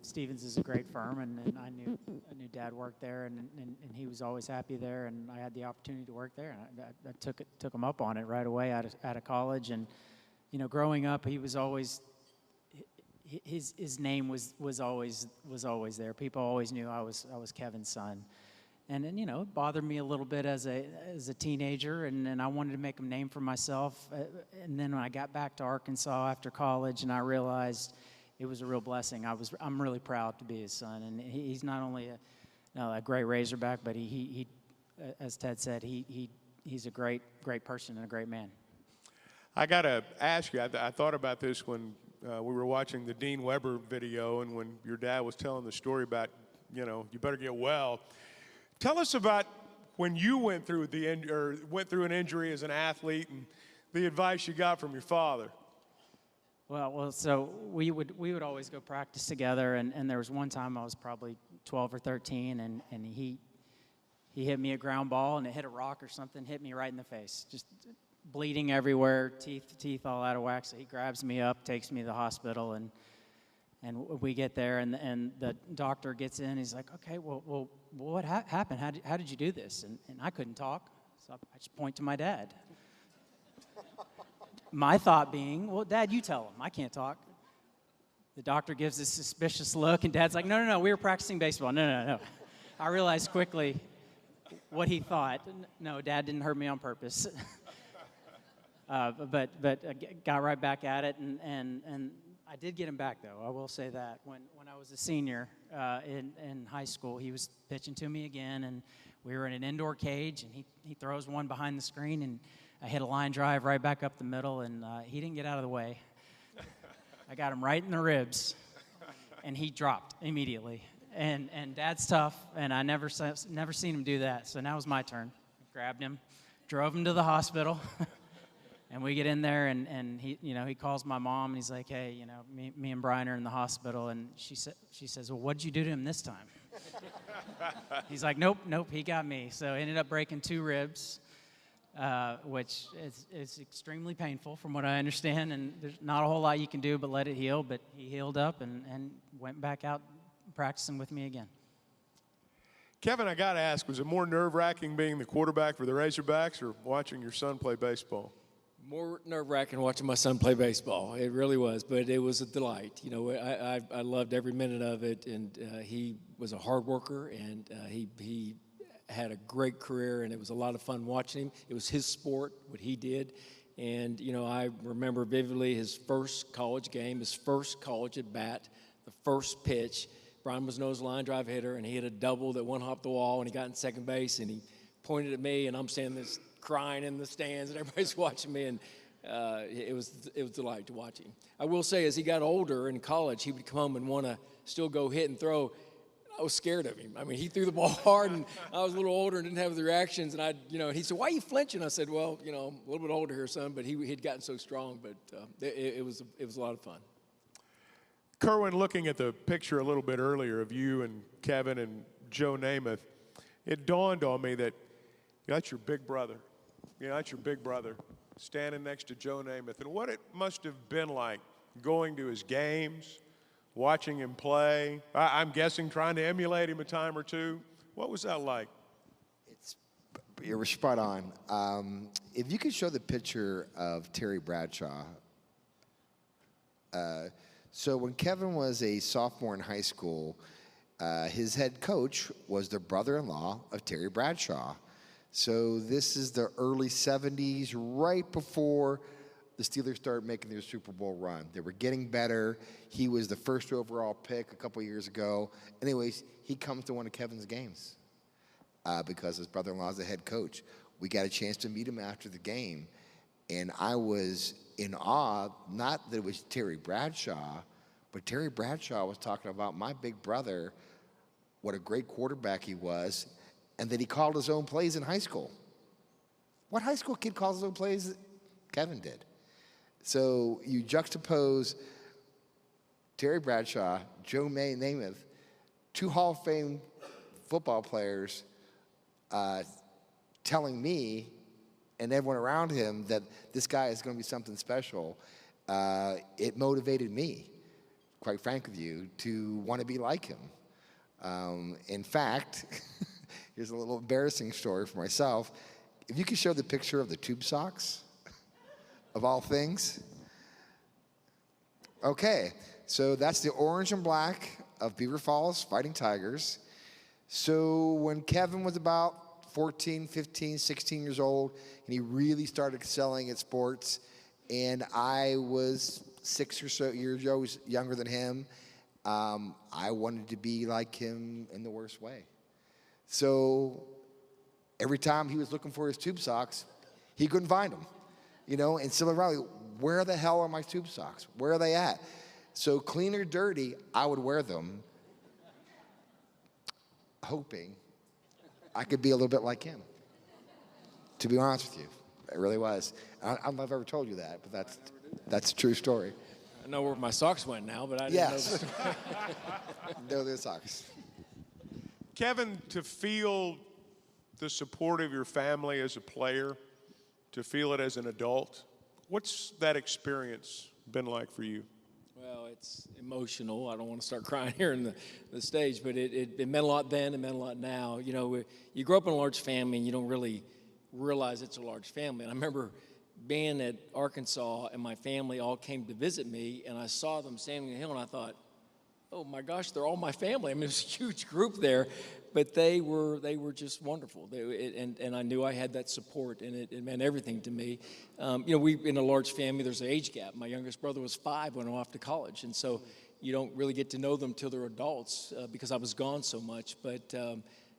Stevens is a great firm, and I knew Dad worked there, and he was always happy there, and I had the opportunity to work there, and I took him up on it right away out of college. And you know, growing up, he was always his name was always there. People always knew I was Kevin's son. And then, you know, it bothered me a little bit as a teenager, and I wanted to make a name for myself. And then when I got back to Arkansas after college, and I realized it was a real blessing. I'm really proud to be his son, and he's not only a great Razorback, but he as Ted said, he's a great person and a great man. I got to ask you, I thought about this when we were watching the Dean Weber video, and when your dad was telling the story about, you know, you better get well. Tell us about when you went through an injury as an athlete, and the advice you got from your father. Well, so we would always go practice together, and there was one time I was probably 12 or 13, and he hit me a ground ball, and it hit a rock or something, hit me right in the face, just bleeding everywhere, teeth all out of whack. So he grabs me up, takes me to the hospital, and we get there, and the doctor gets in. He's like, okay, well what happened? How did you do this? And I couldn't talk, so I just point to my dad. My thought being, well, Dad, you tell him. I can't talk. The doctor gives this suspicious look, and Dad's like, no, we were practicing baseball. No. I realized quickly what he thought. No, Dad didn't hurt me on purpose. But got right back at it, and I did get him back, though. I will say that. When I was a senior in high school, he was pitching to me again, and we were in an indoor cage, and he throws one behind the screen, and I hit a line drive right back up the middle, and he didn't get out of the way. I got him right in the ribs, and he dropped immediately. And Dad's tough, and I never seen him do that. So now it was my turn. Grabbed him, drove him to the hospital. And we get in there, and he calls my mom, and he's like, hey, you know, me and Brian are in the hospital. And she says, well, what did you do to him this time? He's like, nope, he got me. So I ended up breaking 2 ribs, which is extremely painful from what I understand. And there's not a whole lot you can do but let it heal. But he healed up and went back out practicing with me again. Kevin, I got to ask, was it more nerve-wracking being the quarterback for the Razorbacks or watching your son play baseball? More nerve-wracking watching my son play baseball. It really was, but it was a delight. You know, I loved every minute of it, and he was a hard worker, and he had a great career, and it was a lot of fun watching him. It was his sport, what he did, and, you know, I remember vividly his first college game, his first college at bat, the first pitch. Brian was nose line drive hitter, and he hit a double that one-hopped the wall, and he got in second base, and he pointed at me, and I'm standing there crying in the stands, and everybody's watching me, and it was a delight to watch him. I will say, as he got older in college, he would come home and want to still go hit and throw. I was scared of him. I mean, he threw the ball hard, and I was a little older and didn't have the reactions. And he said, "Why are you flinching?" I said, "Well, I'm a little bit older here, son." But he'd gotten so strong. But it was a lot of fun. Kerwin, looking at the picture a little bit earlier of you and Kevin and Joe Namath, it dawned on me that that's your big brother. That's your big brother standing next to Joe Namath. And what it must have been like going to his games, watching him play, I'm guessing trying to emulate him a time or two. What was that like? You're spot on. If you could show the picture of Terry Bradshaw. So when Kevin was a sophomore in high school, his head coach was the brother-in-law of Terry Bradshaw. So this is the early 70s, right before the Steelers started making their Super Bowl run. They were getting better. He was the first overall pick a couple years ago. Anyways, he comes to one of Kevin's games because his brother-in-law is the head coach. We got a chance to meet him after the game, and I was in awe, not that it was Terry Bradshaw, but Terry Bradshaw was talking about my big brother, what a great quarterback he was, and that he called his own plays in high school. What high school kid calls his own plays? Kevin did. So you juxtapose Terry Bradshaw, Joe Namath, two Hall of Fame football players telling me and everyone around him that this guy is going to be something special. It motivated me, quite frank with you, to want to be like him. In fact, here's a little embarrassing story for myself. If you could show the picture of the tube socks, of all things. Okay, so that's the orange and black of Beaver Falls Fighting Tigers. So when Kevin was about 14, 15, 16 years old, and he really started excelling at sports, and I was 6 or so years younger than him, I wanted to be like him in the worst way. So every time he was looking for his tube socks, he couldn't find them. And Silicon Valley, where the hell are my tube socks? Where are they at? So clean or dirty, I would wear them, hoping I could be a little bit like him, to be honest with you. It really was. I don't know if I've ever told you that, but that's a true story. I know where my socks went now, but I didn't know. They're their socks. Kevin, to feel the support of your family as a player, to feel it as an adult, what's that experience been like for you? Well, it's emotional. I don't want to start crying here in the stage, but it meant a lot then, it meant a lot now. You grow up in a large family and you don't really realize it's a large family. And I remember being at Arkansas and my family all came to visit me, and I saw them standing on the hill, and I thought, oh my gosh, they're all my family. I mean, it was a huge group there, but they were just wonderful. And I knew I had that support, and it meant everything to me. We in a large family, there's an age gap. My youngest brother was 5 when I went off to college, and so you don't really get to know them till they're adults because I was gone so much. But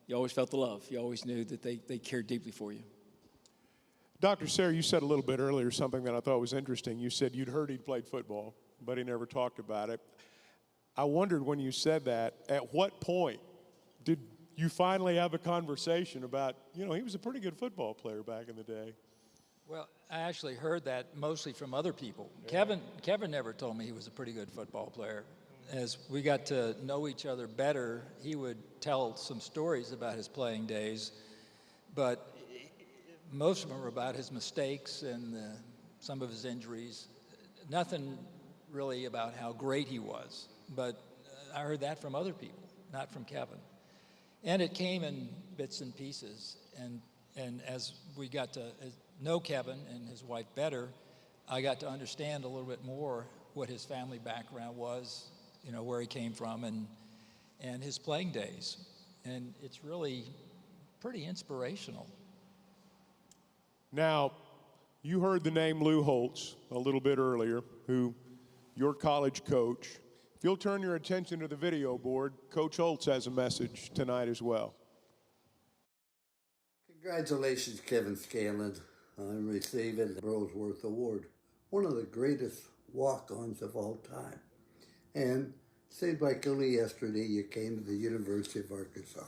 you always felt the love. You always knew that they cared deeply for you. Dr. Sayre, you said a little bit earlier something that I thought was interesting. You said you'd heard he'd played football, but he never talked about it. I wondered when you said that, at what point did you finally have a conversation about, he was a pretty good football player back in the day? Well, I actually heard that mostly from other people. Yeah. Kevin never told me he was a pretty good football player. As we got to know each other better, he would tell some stories about his playing days, but most of them were about his mistakes and some of his injuries. Nothing really about how great he was. But I heard that from other people, not from Kevin. And it came in bits and pieces. And as we got to know Kevin and his wife better, I got to understand a little bit more what his family background was, where he came from and his playing days. And it's really pretty inspirational. Now, you heard the name Lou Holtz a little bit earlier, who your college coach. If you'll turn your attention to the video board, Coach Holtz has a message tonight as well. Congratulations, Kevin Scanlon, on receiving the Burlsworth Award, one of the greatest walk-ons of all time. And Seems like only yesterday you came to the University of Arkansas.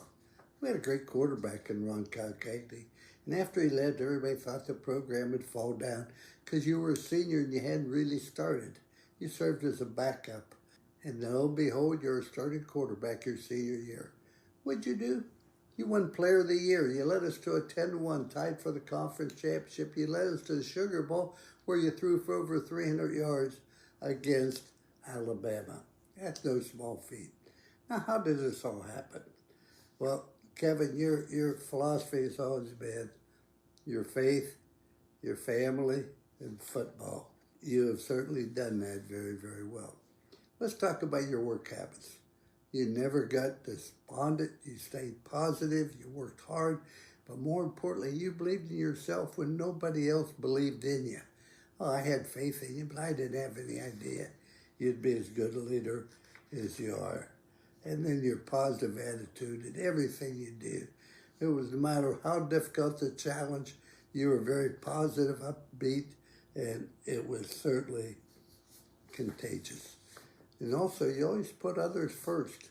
We had a great quarterback in Ron Calcagney. And after he left, everybody thought the program would fall down because you were a senior and you hadn't really started. You served as a backup. And lo and behold, you're a starting quarterback your senior year. What'd you do? You won Player of the Year. You led us to a 10-1 tied for the conference championship. You led us to the Sugar Bowl where you threw for over 300 yards against Alabama. That's no small feat. Now, how did this all happen? Well, Kevin, your philosophy has always been your faith, your family, and football. You have certainly done that very, very well. Let's talk about your work habits. You never got despondent. You stayed positive. You worked hard. But more importantly, you believed in yourself when nobody else believed in you. Oh, I had faith in you, but I didn't have any idea you'd be as good a leader as you are. And then your positive attitude in everything you did. It was no matter how difficult the challenge, you were very positive, upbeat, and it was certainly contagious. And also, you always put others first.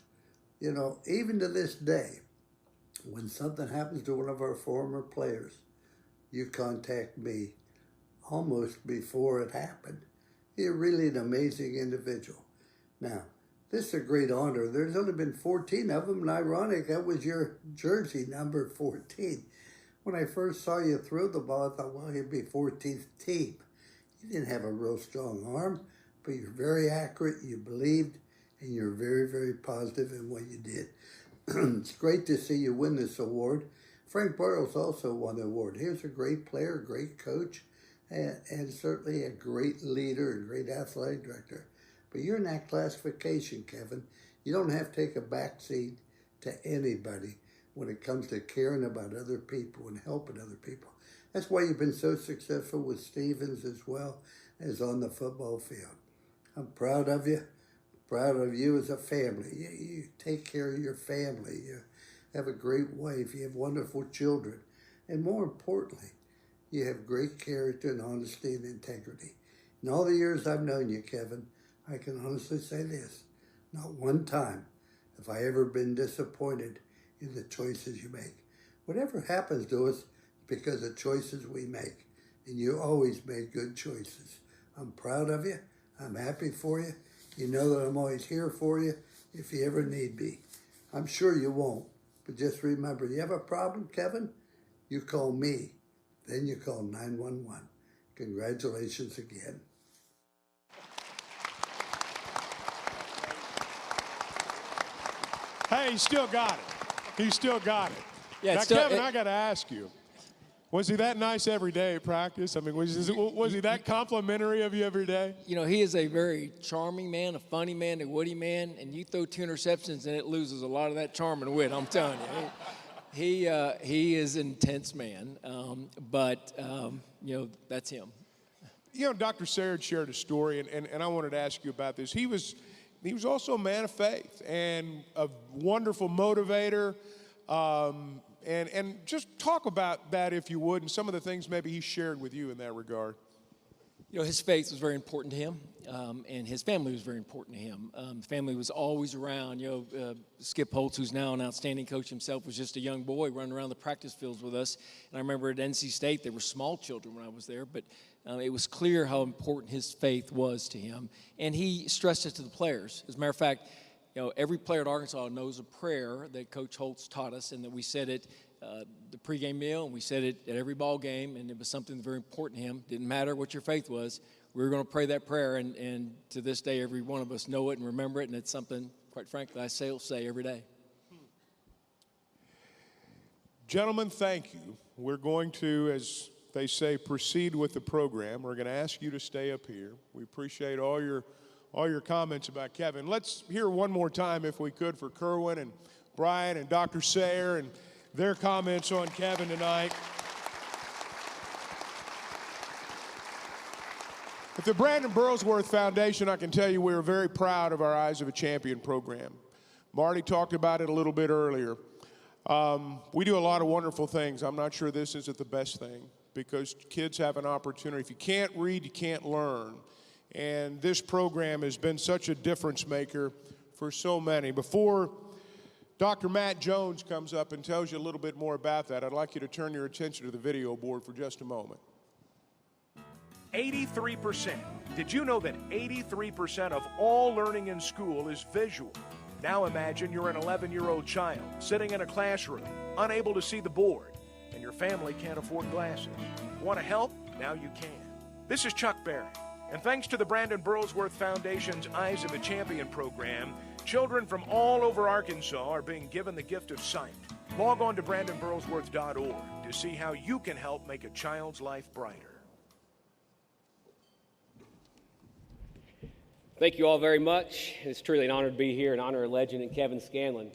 You know, even to this day, when something happens to one of our former players, you contact me almost before it happened. You're really an amazing individual. Now, this is a great honor. There's only been 14 of them, and ironic, that was your jersey number 14. When I first saw you throw the ball, I thought, well, he'd be 14th team. You didn't have a real strong arm, but you're very accurate, you believed, and you're very, very positive in what you did. It's great to see you win this award. Frank Burrows also won the award. He was a great player, a great coach, and certainly a great leader and great athletic director. But you're in that classification, Kevin. You don't have to take a backseat to anybody when it comes to caring about other people and helping other people. That's why you've been so successful with Stevens as well as on the football field. I'm proud of you. Proud of you as a family. You take care of your family. You have a great wife. You have wonderful children. And more importantly, you have great character and honesty and integrity. In all the years I've known you, Kevin, I can honestly say this. Not one time have I ever been disappointed in the choices you make. Whatever happens to us, because of choices we make. And you always made good choices. I'm proud of you. I'm happy for you. You know that I'm always here for you if you ever need me. I'm sure you won't. But just remember, you have a problem, Kevin? You call me. Then you call 911. Congratulations again. Hey, he still got it. He still got it. Yeah, now, Kevin, I got to ask you, was he that nice every day at practice? I mean, was he that complimentary of you every day? You know, he is a very charming man, a funny man, a witty man, and you throw 2 interceptions and it loses a lot of that charm and wit, I'm telling you. He is an intense man, but, you know, that's him. You know, Dr. Sayre shared a story, and I wanted to ask you about this. He was also a man of faith and a wonderful motivator. And just talk about that, if you would, and some of the things maybe he shared with you in that regard. You know, his faith was very important to him, and his family was very important to him. The family was always around. You know, Skip Holtz, who's now an outstanding coach himself, was just a young boy running around the practice fields with us. And I remember at NC State, there were small children when I was there, but it was clear how important his faith was to him. And he stressed it to the players. As a matter of fact, you know, every player at Arkansas knows a prayer that Coach Holtz taught us, and that we said it the pregame meal, and we said it at every ball game, and it was something very important to him. Didn't matter what your faith was. We were going to pray that prayer, and to this day, every one of us know it and remember it, and it's something, quite frankly, I still say every day. Gentlemen, thank you. We're going to, as they say, proceed with the program. We're going to ask you to stay up here. We appreciate all your comments about Kevin. Let's hear one more time, if we could, for Kerwin and Brian and Dr. Sayre and their comments on Kevin tonight. At the Brandon Burlsworth Foundation, I can tell you we are very proud of our Eyes of a Champion program. Marty talked about it a little bit earlier. We do a lot of wonderful things. I'm not sure this isn't the best thing, because kids have an opportunity. If you can't read, you can't learn. And this program has been such a difference maker for so many. Before Dr. Matt Jones comes up and tells you a little bit more about that, I'd like you to turn your attention to the video board for just a moment. 83%. Did you know that 83% of all learning in school is visual? Now imagine you're an 11-year-old child sitting in a classroom, unable to see the board, and your family can't afford glasses. Want to help? Now you can. This is Chuck Barrett, and thanks to the Brandon Burlsworth Foundation's Eyes of a Champion program, children from all over Arkansas are being given the gift of sight. Log on to BrandonBurlsworth.org to see how you can help make a child's life brighter. Thank you all very much. It's truly an honor to be here in honor of legend and Kevin Scanlon.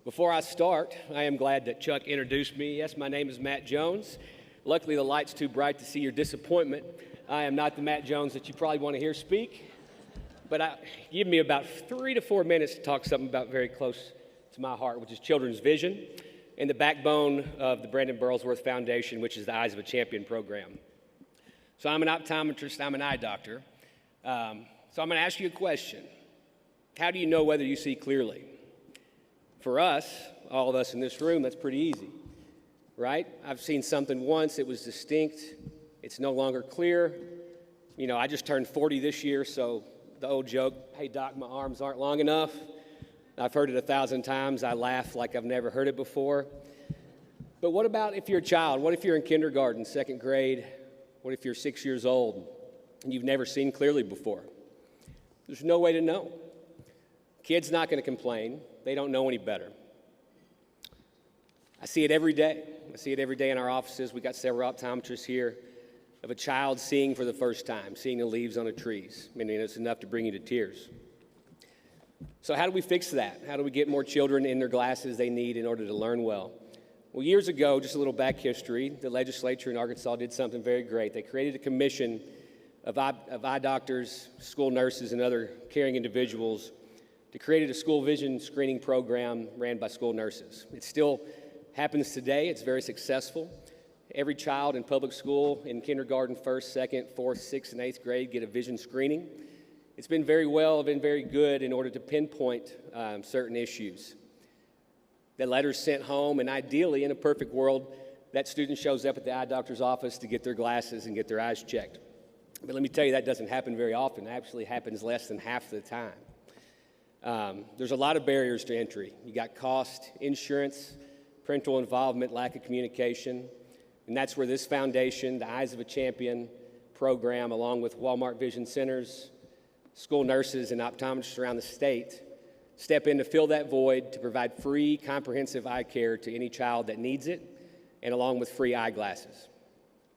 Before I start, I am glad that Chuck introduced me. Yes, my name is Matt Jones. Luckily, the light's too bright to see your disappointment. I am not the Matt Jones that you probably want to hear speak, but give me about 3 to 4 minutes to talk something about very close to my heart, which is children's vision and the backbone of the Brandon Burlsworth Foundation, which is the Eyes of a Champion program. So I'm an optometrist, I'm an eye doctor. So I'm going to ask you a question. How do you know whether you see clearly? For us, all of us in this room, that's pretty easy, right? I've seen something once, it was distinct, it's no longer clear. You know, I just turned 40 this year, so the old joke, hey doc, my arms aren't long enough. I've heard it 1,000 times. I laugh like I've never heard it before. But what about if you're a child? What if you're in kindergarten, 2nd grade? What if you're 6 years old and you've never seen clearly before? There's no way to know. Kid's not going to complain. They don't know any better. I see it every day. I see it every day in our offices. We got several optometrists here of a child seeing for the first time, seeing the leaves on the trees. I mean, it's enough to bring you to tears. So how do we fix that? How do we get more children in their glasses they need in order to learn well? Well, years ago, just a little back history, the legislature in Arkansas did something very great. They created a commission of eye doctors, school nurses, and other caring individuals to create a school vision screening program ran by school nurses. It still happens today. It's very successful. Every child in public school in kindergarten, 1st, 2nd, 4th, 6th, and 8th grade get a vision screening. It's been very good in order to pinpoint certain issues. The letter's sent home, and ideally, in a perfect world, that student shows up at the eye doctor's office to get their glasses and get their eyes checked. But let me tell you, that doesn't happen very often. It actually happens less than half the time. There's a lot of barriers to entry. You got cost, insurance, parental involvement, lack of communication, and that's where this foundation, the Eyes of a Champion program, along with Walmart Vision Centers, school nurses, and optometrists around the state, step in to fill that void to provide free, comprehensive eye care to any child that needs it, and along with free eyeglasses.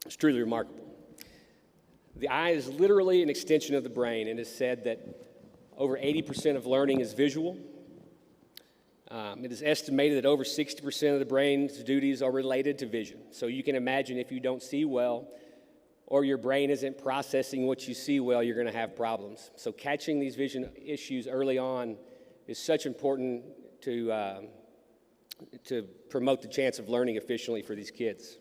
It's truly remarkable. The eye is literally an extension of the brain, and it's said that over 80% of learning is visual. It is estimated that over 60% of the brain's duties are related to vision. So you can imagine if you don't see well, or your brain isn't processing what you see well, you're going to have problems. So catching these vision issues early on is such important to promote the chance of learning efficiently for these kids.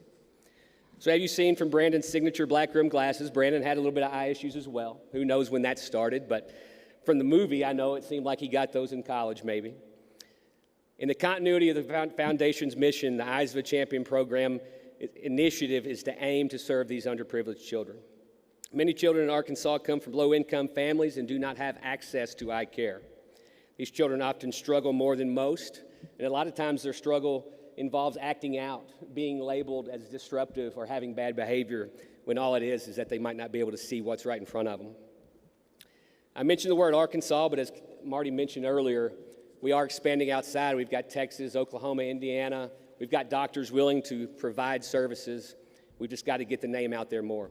So have you seen from Brandon's signature black rim glasses, Brandon had a little bit of eye issues as well. Who knows when that started, but from the movie, I know it seemed like he got those in college maybe. In the continuity of the Foundation's mission, the Eyes of a Champion program initiative is to aim to serve these underprivileged children. Many children in Arkansas come from low-income families and do not have access to eye care. These children often struggle more than most, and a lot of times their struggle involves acting out, being labeled as disruptive or having bad behavior, when all it is that they might not be able to see what's right in front of them. I mentioned the word Arkansas, but as Marty mentioned earlier, we are expanding outside. We've got Texas, Oklahoma, Indiana. We've got doctors willing to provide services. We've just got to get the name out there more.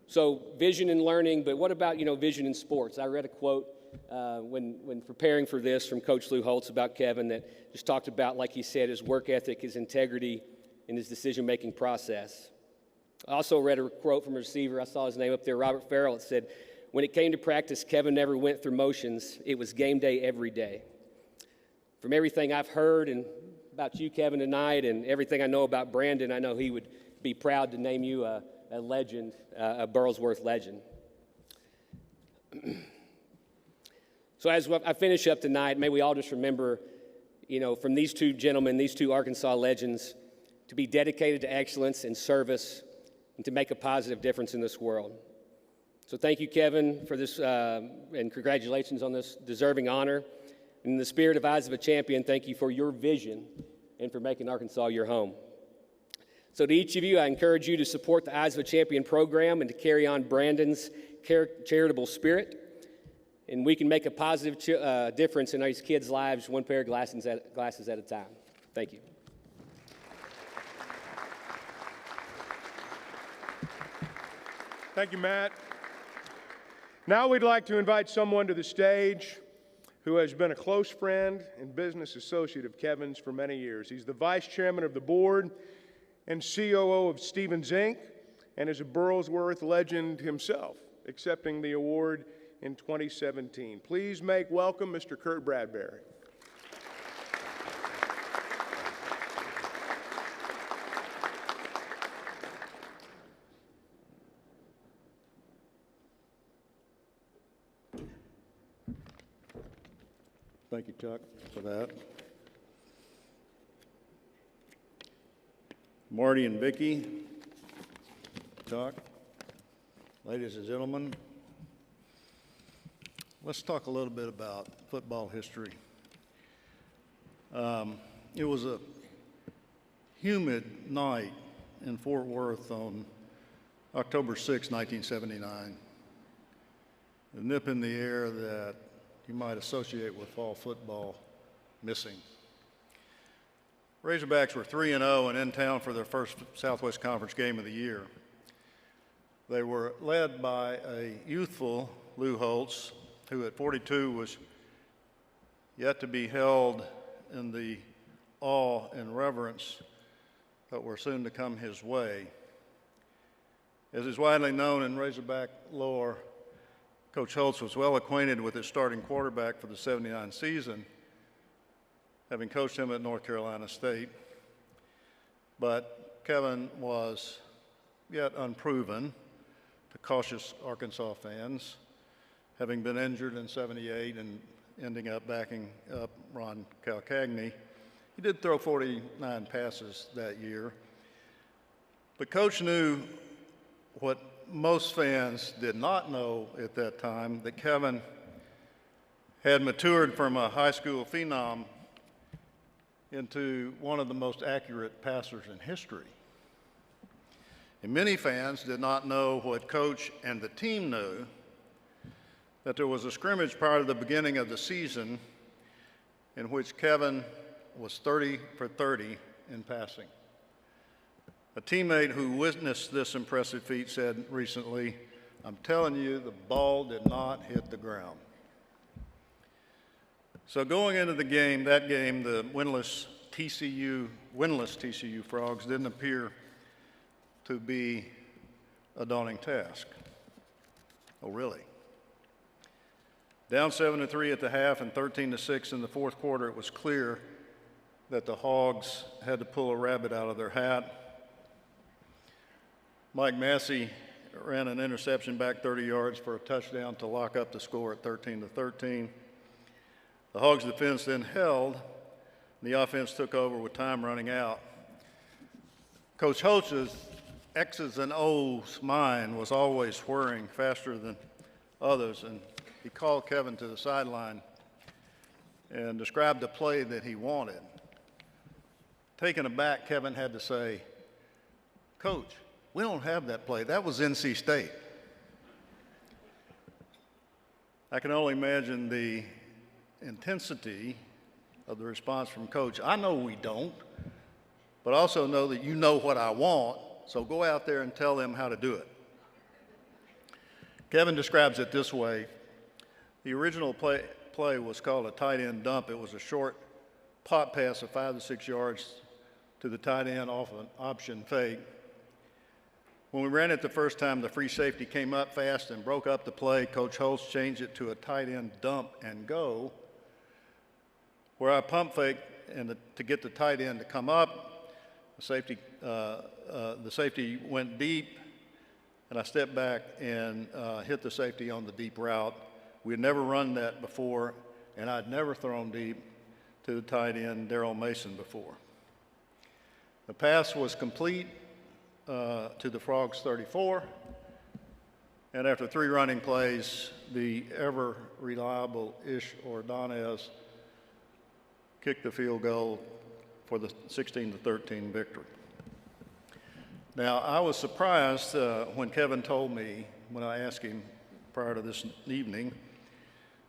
So vision and learning, but what about, vision in sports? I read a quote when preparing for this from Coach Lou Holtz about Kevin that just talked about, like he said, his work ethic, his integrity, and his decision-making process. I also read a quote from a receiver. I saw his name up there, Robert Farrell. It said, "When it came to practice, Kevin never went through motions. It was game day every day." From everything I've heard and about you, Kevin, tonight, and everything I know about Brandon, I know he would be proud to name you a legend, a Burlsworth legend. So as I finish up tonight, may we all just remember, from these two gentlemen, these two Arkansas legends, to be dedicated to excellence and service and to make a positive difference in this world. So thank you, Kevin, for this, and congratulations on this deserving honor. In the spirit of Eyes of a Champion, thank you for your vision and for making Arkansas your home. So to each of you, I encourage you to support the Eyes of a Champion program and to carry on Brandon's charitable spirit. And we can make a positive difference in these kids' lives, one pair of glasses at a time. Thank you. Thank you, Matt. Now we'd like to invite someone to the stage who has been a close friend and business associate of Kevin's for many years. He's the vice chairman of the board and COO of Stevens Inc. and is a Burlsworth legend himself, accepting the award in 2017. Please make welcome Mr. Curt Bradbury. Thank you, Chuck, for that. Marty and Vicki, Chuck, ladies and gentlemen, let's talk a little bit about football history. It was a humid night in Fort Worth on October 6, 1979. The nip in the air that you might associate with fall football missing. Razorbacks were 3-0 and in town for their first Southwest Conference game of the year. They were led by a youthful Lou Holtz, who at 42 was yet to be held in the awe and reverence that were soon to come his way. As is widely known in Razorback lore, Coach Holtz was well acquainted with his starting quarterback for the '79 season, having coached him at North Carolina State. But Kevin was yet unproven to cautious Arkansas fans, having been injured in '78 and ending up backing up Ron Calcagney. He did throw 49 passes that year. But Coach knew what most fans did not know at that time, that Kevin had matured from a high school phenom into one of the most accurate passers in history. And many fans did not know what Coach and the team knew, that there was a scrimmage prior to the beginning of the season in which Kevin was 30 for 30 in passing. A teammate who witnessed this impressive feat said recently, "I'm telling you, the ball did not hit the ground." So going into the game, the winless TCU Frogs didn't appear to be a daunting task. Oh, really? Down 7-3 at the half and 13-6 in the fourth quarter, it was clear that the Hogs had to pull a rabbit out of their hat. Mike Massey ran an interception back 30 yards for a touchdown to lock up the score at 13-13. The Hogs' defense then held. The offense took over with time running out. Coach Holtz's X's and O's mind was always whirring faster than others, and he called Kevin to the sideline and described the play that he wanted. Taken aback, Kevin had to say, "Coach, we don't have that play. That was NC State." I can only imagine the intensity of the response from Coach. "I know we don't, but I also know that you know what I want, so go out there and tell them how to do it." Kevin describes it this way. The original play was called a tight end dump. It was a short pot pass of 5 to 6 yards to the tight end off an option fake. When we ran it the first time, the free safety came up fast and broke up the play. Coach Holtz changed it to a tight end dump and go, where I pump fake to get the tight end to come up. The safety went deep, and I stepped back and hit the safety on the deep route. We had never run that before, and I'd never thrown deep to the tight end, Daryl Mason, before. The pass was complete to the Frogs 34, and after 3 running plays, the ever reliable Ish Ordonez kicked the field goal for the 16-13 victory. Now, I was surprised when Kevin told me, when I asked him prior to this evening,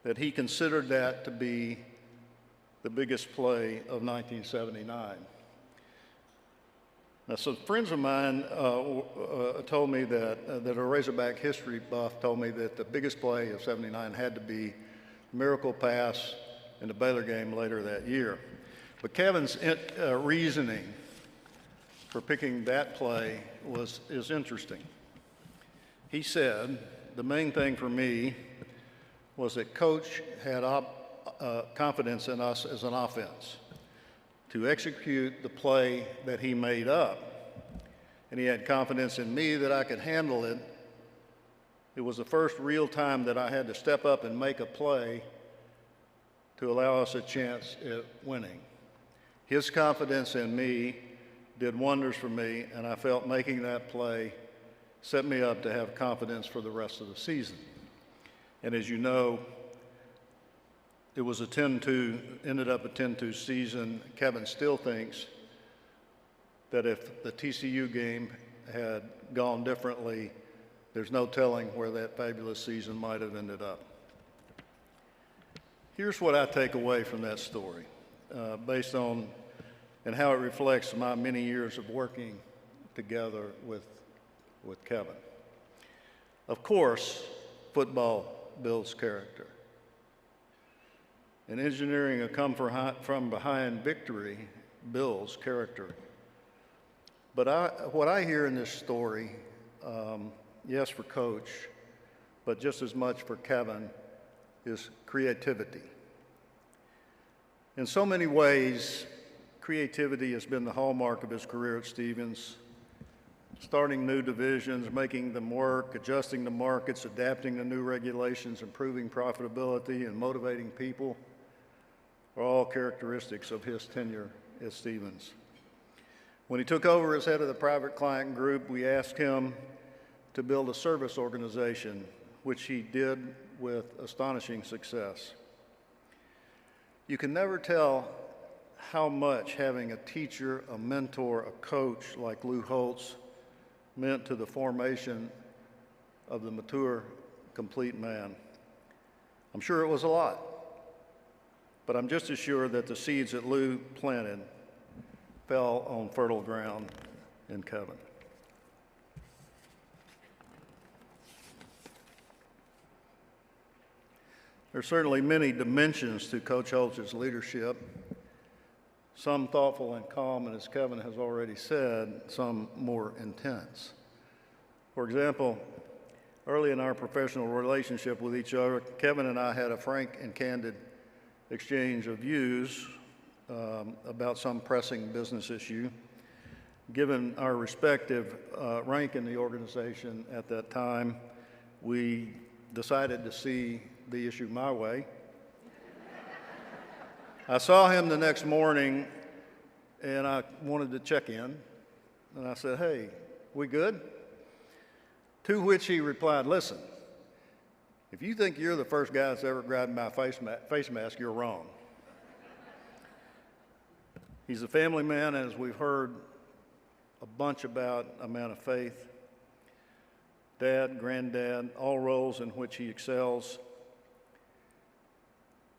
that he considered that to be the biggest play of 1979. Now, some friends of mine told me that a Razorback history buff told me that the biggest play of '79 had to be the miracle pass in the Baylor game later that year. But Kevin's reasoning for picking that play is interesting. He said, the main thing for me was that Coach had confidence in us as an offense to execute the play that he made up. And he had confidence in me that I could handle it. It was the first real time that I had to step up and make a play to allow us a chance at winning. His confidence in me did wonders for me, and I felt making that play set me up to have confidence for the rest of the season. And as you know, it was a 10-2, ended up a 10-2 season. Kevin still thinks that if the TCU game had gone differently, there's no telling where that fabulous season might have ended up. Here's what I take away from that story, based on and how it reflects my many years of working together with Kevin. Of course, football builds character. And engineering a come-from-behind victory builds character. But what I hear in this story, yes, for Coach, but just as much for Kevin, is creativity. In so many ways, creativity has been the hallmark of his career at Stevens. Starting new divisions, making them work, adjusting to markets, adapting to new regulations, improving profitability, and motivating people are all characteristics of his tenure at Stevens. When he took over as head of the private client group, we asked him to build a service organization, which he did with astonishing success. You can never tell how much having a teacher, a mentor, a coach like Lou Holtz meant to the formation of the mature, complete man. I'm sure it was a lot, but I'm just as sure that the seeds that Lou planted fell on fertile ground in Kevin. There are certainly many dimensions to Coach Holtz's leadership, some thoughtful and calm, and as Kevin has already said, some more intense. For example, early in our professional relationship with each other, Kevin and I had a frank and candid exchange of views about some pressing business issue. Given our respective rank in the organization at that time, we decided to see the issue my way. I saw him the next morning, and I wanted to check in, and I said, "Hey, we good?" To which he replied, "Listen, if you think you're the first guy that's ever grabbed my face mask, you're wrong." He's a family man, as we've heard a bunch about, a man of faith. Dad, granddad, all roles in which he excels.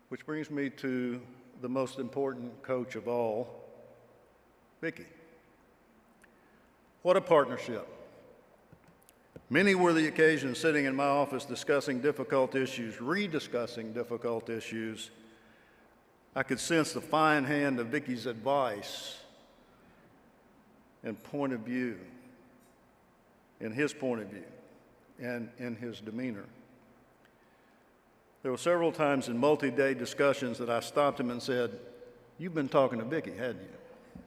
Which brings me to the most important coach of all, Vicki. What a partnership. Many were the occasions sitting in my office discussing difficult issues, rediscussing difficult issues. I could sense the fine hand of Vicki's advice and point of view, in his point of view, and in his demeanor. There were several times in multi-day discussions that I stopped him and said, "You've been talking to Vicki, hadn't you?"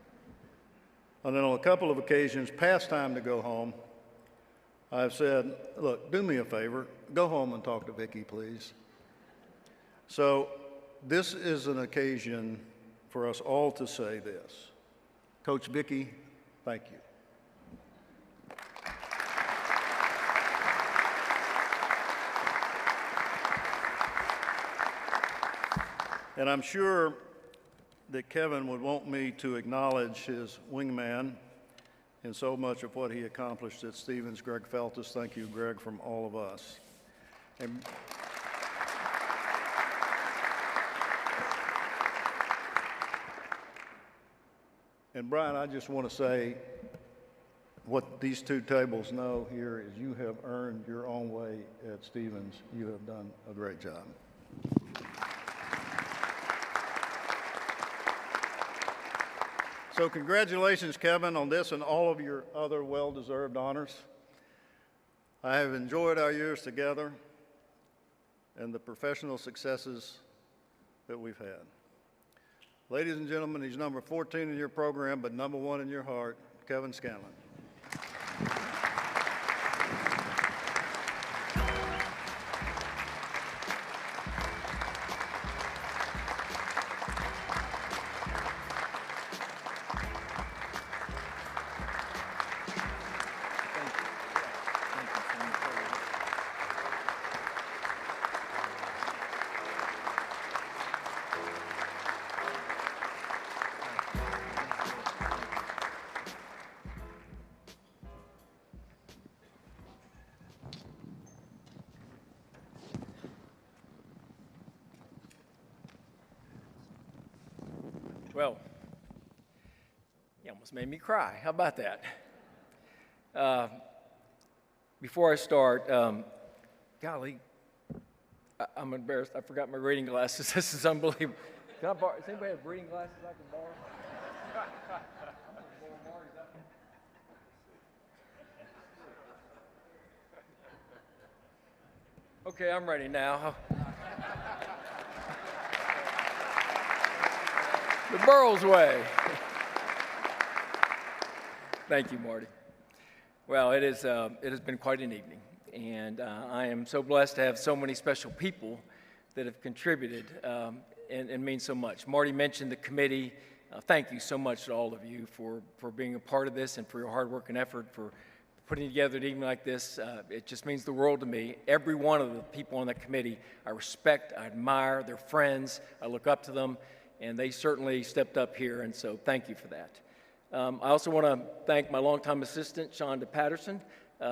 And then on a couple of occasions, past time to go home, I've said, "Look, do me a favor, go home and talk to Vicki, please." So this is an occasion for us all to say this. Coach Vicky, thank you. And I'm sure that Kevin would want me to acknowledge his wingman in so much of what he accomplished at Stevens, Greg Feltus. Thank you, Greg, from all of us. And Brian, I just want to say what these two tables know here is you have earned your own way at Stevens. You have done a great job. So congratulations, Kevin, on this and all of your other well-deserved honors. I have enjoyed our years together and the professional successes that we've had. Ladies and gentlemen, he's number 14 in your program, but number 1 in your heart, Kevin Scanlon. Well, you almost made me cry. How about that? Before I start, golly, I'm embarrassed. I forgot my reading glasses. This is unbelievable. Can I borrow? Does anybody have reading glasses I can borrow? Okay, I'm ready now. The Burls way. Thank you, Marty. Well, it has been quite an evening, and I am so blessed to have so many special people that have contributed and mean so much. Marty mentioned the committee. Thank you so much to all of you for being a part of this and for your hard work and effort for putting together an evening like this. It just means the world to me. Every one of the people on that committee I respect, I admire, they're friends, I look up to them, and they certainly stepped up here, and so thank you for that. I also want to thank my longtime assistant, Shonda Patterson.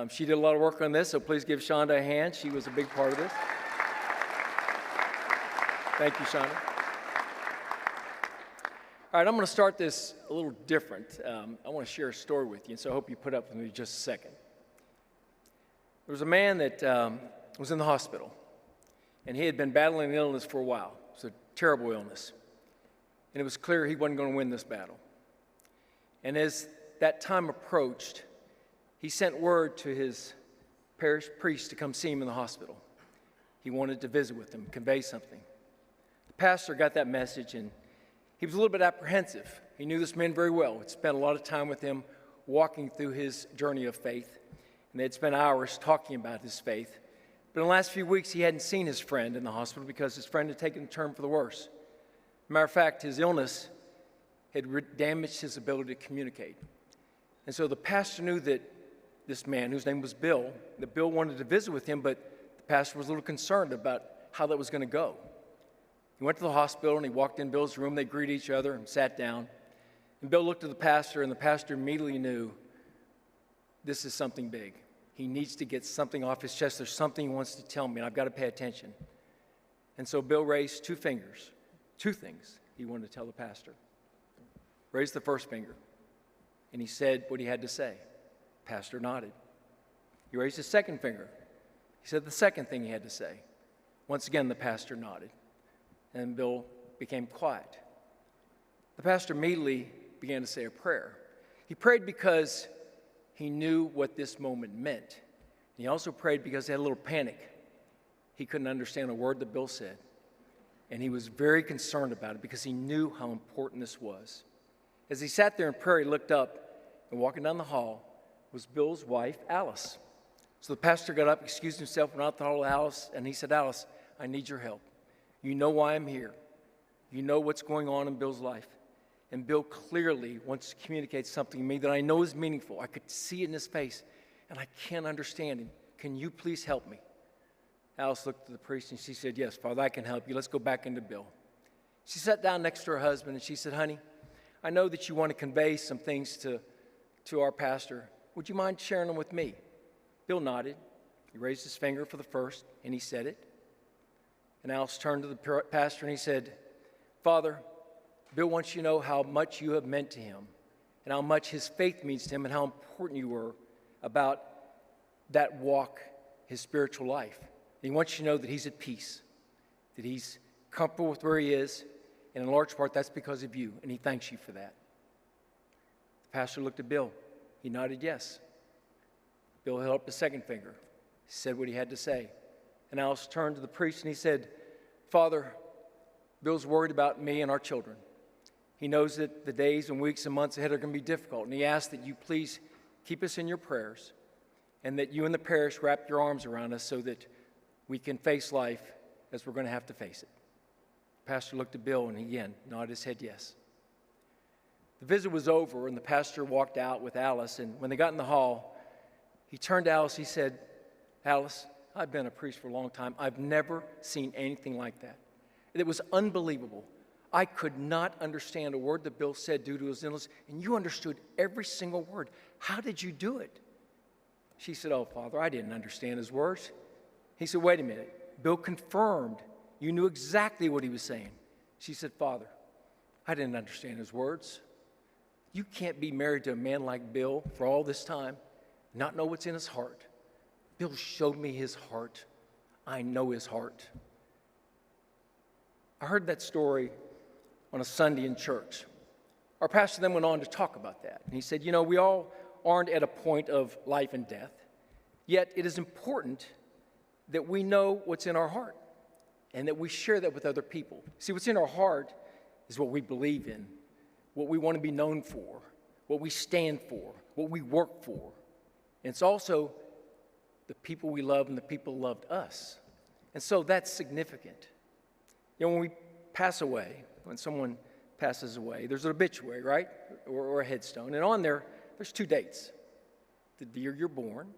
She did a lot of work on this, so please give Shonda a hand. She was a big part of this. Thank you, Shonda. All right, I'm going to start this a little different. I want to share a story with you, and so I hope you put up with me just a second. There was a man that was in the hospital, and he had been battling an illness for a while. It was a terrible illness. And it was clear he wasn't going to win this battle. And as that time approached, he sent word to his parish priest to come see him in the hospital. He wanted to visit with him, convey something. The pastor got that message, and he was a little bit apprehensive. He knew this man very well. He'd spent a lot of time with him walking through his journey of faith, and they'd spent hours talking about his faith. But in the last few weeks, he hadn't seen his friend in the hospital because his friend had taken a turn for the worse. Matter of fact, his illness had damaged his ability to communicate. And so the pastor knew that this man, whose name was Bill, that Bill wanted to visit with him, but the pastor was a little concerned about how that was going to go. He went to the hospital and he walked in Bill's room. They greeted each other and sat down. And Bill looked at the pastor, and the pastor immediately knew this is something big. He needs to get something off his chest. There's something he wants to tell me, and I've got to pay attention. And so Bill raised two fingers. Two things he wanted to tell the pastor. Raised the first finger, and he said what he had to say. Pastor nodded. He raised his second finger. He said the second thing he had to say. Once again, the pastor nodded, and Bill became quiet. The pastor immediately began to say a prayer. He prayed because he knew what this moment meant. He also prayed because he had a little panic. He couldn't understand a word that Bill said. And he was very concerned about it because he knew how important this was. As he sat there in prayer, he looked up, and walking down the hall was Bill's wife, Alice. So the pastor got up, excused himself, went out the hall to Alice, and he said, Alice, I need your help. You know why I'm here. You know what's going on in Bill's life. And Bill clearly wants to communicate something to me that I know is meaningful. I could see it in his face, and I can't understand him. Can you please help me? Alice looked at the priest, and she said, yes, Father, I can help you. Let's go back into Bill. She sat down next to her husband, and she said, honey, I know that you want to convey some things to our pastor. Would you mind sharing them with me? Bill nodded. He raised his finger for the first, and he said it. And Alice turned to the pastor, and he said, Father, Bill wants you to know how much you have meant to him and how much his faith means to him and how important you were about that walk, his spiritual life. And he wants you to know that he's at peace, that he's comfortable with where he is, and in large part, that's because of you, and he thanks you for that. The pastor looked at Bill. He nodded yes. Bill held up the second finger. He said what he had to say. And Alice turned to the priest, and he said, Father, Bill's worried about me and our children. He knows that the days and weeks and months ahead are going to be difficult, and he asks that you please keep us in your prayers and that you and the parish wrap your arms around us so that we can face life as we're going to have to face it. The pastor looked at Bill and he again nodded his head yes. The visit was over, and the pastor walked out with Alice, and when they got in the hall, he turned to Alice. He said, Alice, I've been a priest for a long time. I've never seen anything like that. It was unbelievable. I could not understand a word that Bill said due to his illness, and you understood every single word. How did you do it? She said, oh, Father, I didn't understand his words. He said, wait a minute. Bill confirmed you knew exactly what he was saying. She said, Father, I didn't understand his words. You can't be married to a man like Bill for all this time, not know what's in his heart. Bill showed me his heart. I know his heart. I heard that story on a Sunday in church. Our pastor then went on to talk about that. And he said, you know, we all aren't at a point of life and death, yet it is important that we know what's in our heart and that we share that with other people. See, what's in our heart is what we believe in, what we want to be known for, what we stand for, what we work for. And it's also the people we love and the people who loved us. And so that's significant. You know, when we pass away, when someone passes away, there's an obituary, right? Or a headstone. And on there, there's two dates. The year you're born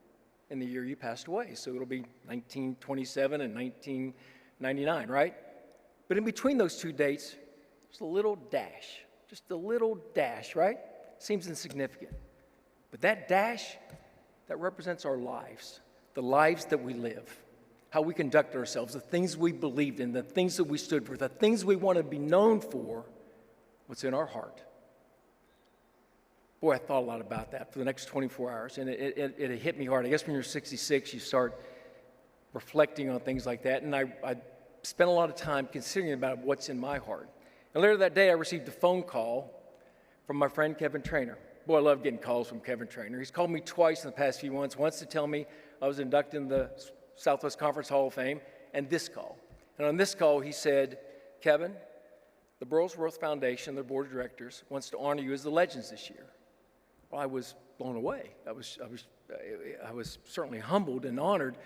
and the year you passed away. So it'll be 1927 and 1999, right? But in between those two dates, there's a little dash. Just a little dash, right? Seems insignificant. But that dash, that represents our lives, the lives that we live, how we conduct ourselves, the things we believed in, the things that we stood for, the things we want to be known for, what's in our heart. Boy, I thought a lot about that for the next 24 hours, and it hit me hard. I guess when you're 66, you start reflecting on things like that, and I spent a lot of time considering about what's in my heart. And later that day, I received a phone call from my friend Kevin Trainor. Boy, I love getting calls from Kevin Trainor. He's called me twice in the past few months, once to tell me I was inducted in the Southwest Conference Hall of Fame, and this call. And on this call, he said, Kevin, the Burlsworth Foundation, their board of directors, wants to honor you as the Legends this year. Well, I was blown away. I was certainly humbled and honored.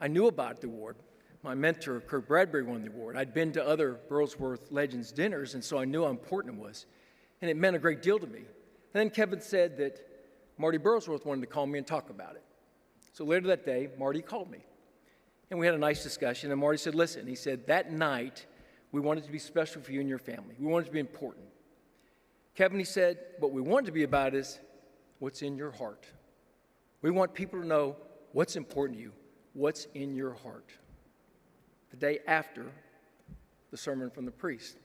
I knew about the award. My mentor, Curt Bradbury, won the award. I'd been to other Burlsworth Legends dinners, and so I knew how important it was. And it meant a great deal to me. And then Kevin said that Marty Burlsworth wanted to call me and talk about it. So later that day, Marty called me. And we had a nice discussion, and Marty said, listen, he said, that night, we wanted to be special for you and your family. We wanted to be important. Kevin, he said, what we want to be about is what's in your heart. We want people to know what's important to you, what's in your heart. The day after the sermon from the priest.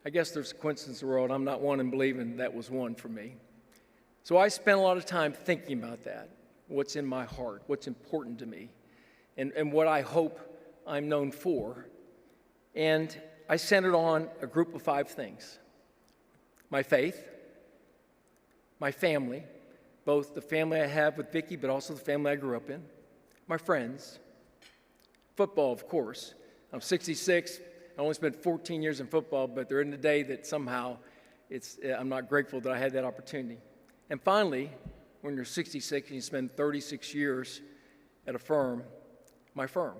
I guess there's a coincidence in the world. I'm not one in believing that was one for me. So I spent a lot of time thinking about that, what's in my heart, what's important to me, and what I hope I'm known for. And I centered on a group of 5 things. My faith, my family, both the family I have with Vicki, but also the family I grew up in, my friends, football, of course. I'm 66. I only spent 14 years in football, but there isn't a day that somehow I'm not grateful that I had that opportunity. And finally, when you're 66 and you spend 36 years at a firm, my firm.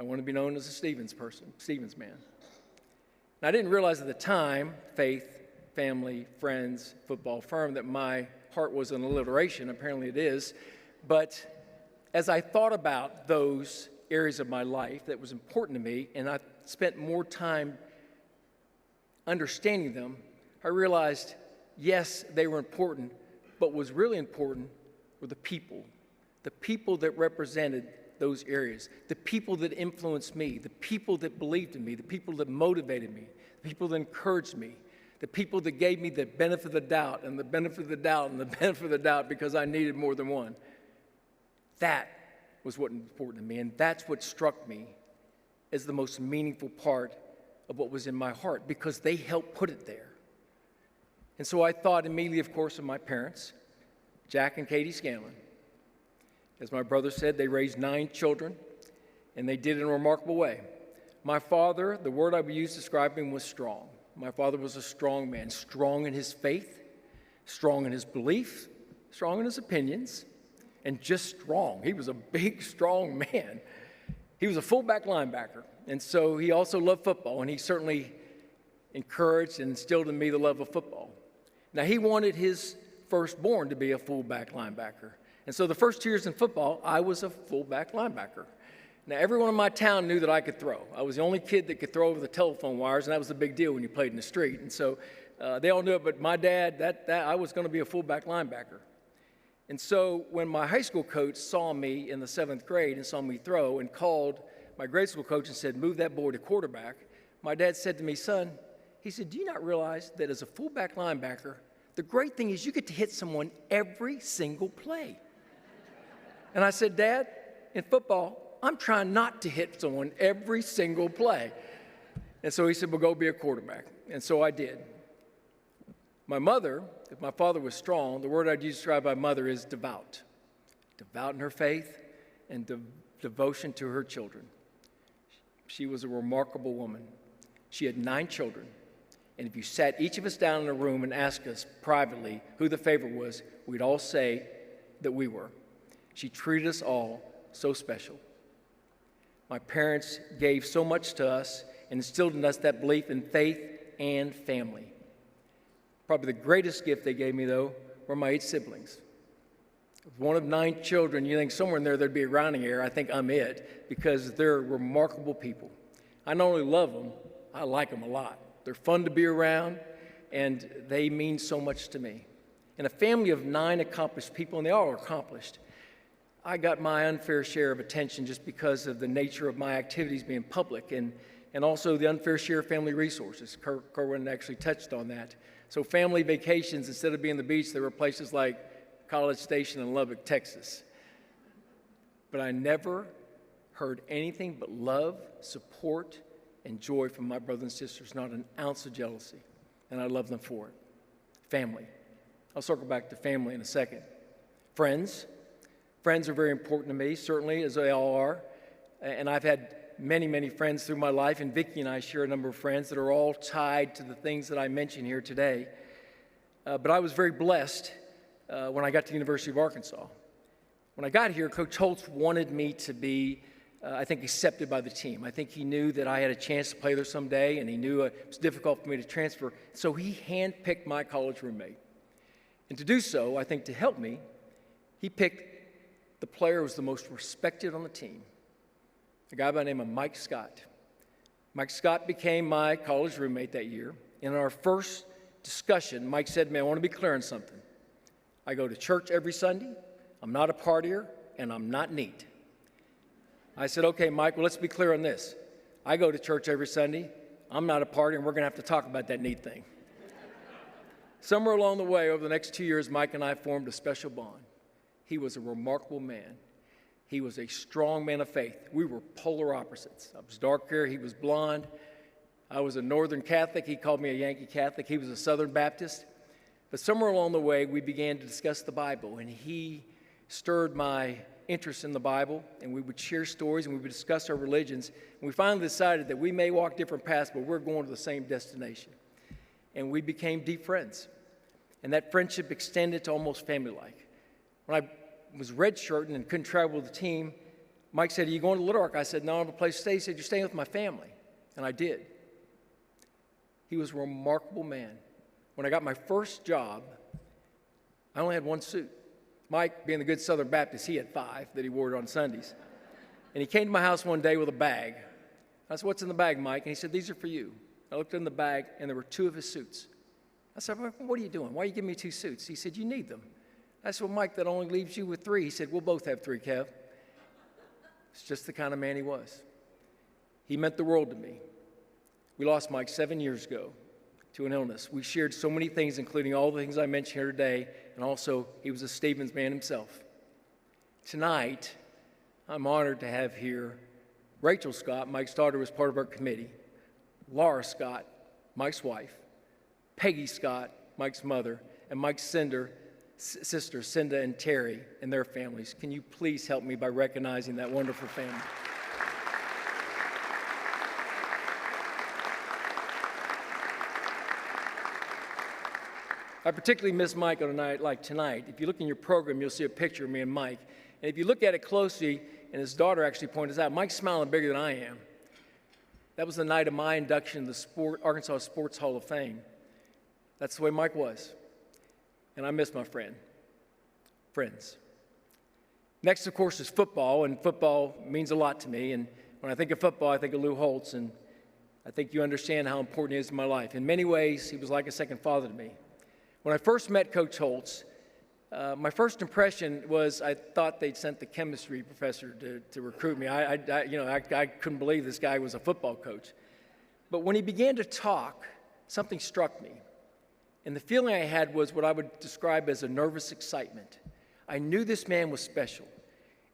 I wanted to be known as a Stevens person, Stevens man. And I didn't realize at the time, faith, family, friends, football, firm, that my heart was an alliteration. Apparently it is. But as I thought about those areas of my life that was important to me, and I spent more time understanding them, I realized, yes, they were important, but what was really important were the people that represented those areas, the people that influenced me, the people that believed in me, the people that motivated me, the people that encouraged me, the people that gave me the benefit of the doubt and the benefit of the doubt and the benefit of the doubt because I needed more than one. That was what was important to me, and that's what struck me as the most meaningful part of what was in my heart, because they helped put it there. And so I thought immediately, of course, of my parents, Jack and Katie Scanlon. As my brother said, they raised 9 children, and they did it in a remarkable way. My father, the word I would use to describe him was strong. My father was a strong man, strong in his faith, strong in his belief, strong in his opinions, and just strong. He was a big, strong man. He was a fullback linebacker, and so he also loved football, and he certainly encouraged and instilled in me the love of football. Now, he wanted his firstborn to be a fullback linebacker. And so the first 2 years in football, I was a fullback linebacker. Now, everyone in my town knew that I could throw. I was the only kid that could throw over the telephone wires, and that was a big deal when you played in the street. And so they all knew it, but my dad, that I was going to be a fullback linebacker. And so when my high school coach saw me in the 7th grade and saw me throw and called my grade school coach and said, move that boy to quarterback, my dad said to me, son, he said, do you not realize that as a fullback linebacker, the great thing is you get to hit someone every single play? And I said, Dad, in football, I'm trying not to hit someone every single play. And so he said, well, go be a quarterback. And so I did. My mother, if my father was strong, the word I'd use to describe my mother is devout. Devout in her faith and devotion to her children. She was a remarkable woman. She had 9 children. And if you sat each of us down in a room and asked us privately who the favorite was, we'd all say that we were. She treated us all so special. My parents gave so much to us and instilled in us that belief in faith and family. Probably the greatest gift they gave me, though, were my 8 siblings. One of 9 children, you think somewhere in there there'd be a rounding error. I think I'm it, because they're remarkable people. I not only love them, I like them a lot. They're fun to be around, and they mean so much to me. In a family of 9 accomplished people, and they all are accomplished, I got my unfair share of attention just because of the nature of my activities being public, and also the unfair share of family resources. Kerwin actually touched on that. So family vacations, instead of being the beach, there were places like College Station in Lubbock, Texas. But I never heard anything but love, support, and joy from my brothers and sisters, not an ounce of jealousy, and I love them for it. Family. I'll circle back to family in a second. Friends. Friends are very important to me, certainly, as they all are, and I've had many, many friends through my life, and Vicki and I share a number of friends that are all tied to the things that I mentioned here today. But I was very blessed when I got to the University of Arkansas. When I got here, Coach Holtz wanted me to be I think, accepted by the team. I think he knew that I had a chance to play there someday, and he knew it was difficult for me to transfer. So he handpicked my college roommate. And to do so, I think to help me, he picked the player who was the most respected on the team, a guy by the name of Mike Scott. Mike Scott became my college roommate that year. In our first discussion, Mike said to me, I want to be clear on something. I go to church every Sunday, I'm not a partier, and I'm not neat. I said, okay, Mike, well, let's be clear on this. I go to church every Sunday, I'm not a partier, and we're going to have to talk about that neat thing. Somewhere along the way, over the next 2 years, Mike and I formed a special bond. He was a remarkable man. He was a strong man of faith. We were polar opposites. I was dark hair, he was blonde. I was a Northern Catholic, he called me a Yankee Catholic. He was a Southern Baptist. But somewhere along the way, we began to discuss the Bible, and he stirred my interest in the Bible, and we would share stories, and we would discuss our religions. And we finally decided that we may walk different paths, but we're going to the same destination. And we became deep friends. And that friendship extended to almost family-like. When I was redshirting and couldn't travel with the team, Mike said, "Are you going to Little Rock?" I said, "No, I have a place to stay." He said, "You're staying with my family." And I did. He was a remarkable man. When I got my first job, I only had one suit. Mike, being the good Southern Baptist, he had 5 that he wore on Sundays. And he came to my house one day with a bag. I said, "What's in the bag, Mike?" And he said, "These are for you." I looked in the bag, and there were 2 of his suits. I said, "What are you doing? Why are you giving me 2 suits?" He said, "You need them." I said, "Well, Mike, that only leaves you with 3. He said, "We'll both have 3, Kev." It's just the kind of man he was. He meant the world to me. We lost Mike 7 years ago to an illness. We shared so many things, including all the things I mentioned here today, and also he was a Stevens man himself. Tonight, I'm honored to have here Rachel Scott, Mike's daughter, was part of our committee, Laura Scott, Mike's wife, Peggy Scott, Mike's mother, and Mike's sisters, Cinda and Terry, and their families. Can you please help me by recognizing that wonderful family? I particularly miss Mike on a night like tonight. If you look in your program, you'll see a picture of me and Mike. And if you look at it closely, and his daughter actually pointed this out, Mike's smiling bigger than I am. That was the night of my induction to the Arkansas Sports Hall of Fame. That's the way Mike was. And I miss my friends. Next, of course, is football, and football means a lot to me. And when I think of football, I think of Lou Holtz, and I think you understand how important he is in my life. In many ways, he was like a second father to me. When I first met Coach Holtz, my first impression was I thought they'd sent the chemistry professor to recruit me. I couldn't believe this guy was a football coach. But when he began to talk, something struck me. And the feeling I had was what I would describe as a nervous excitement. I knew this man was special,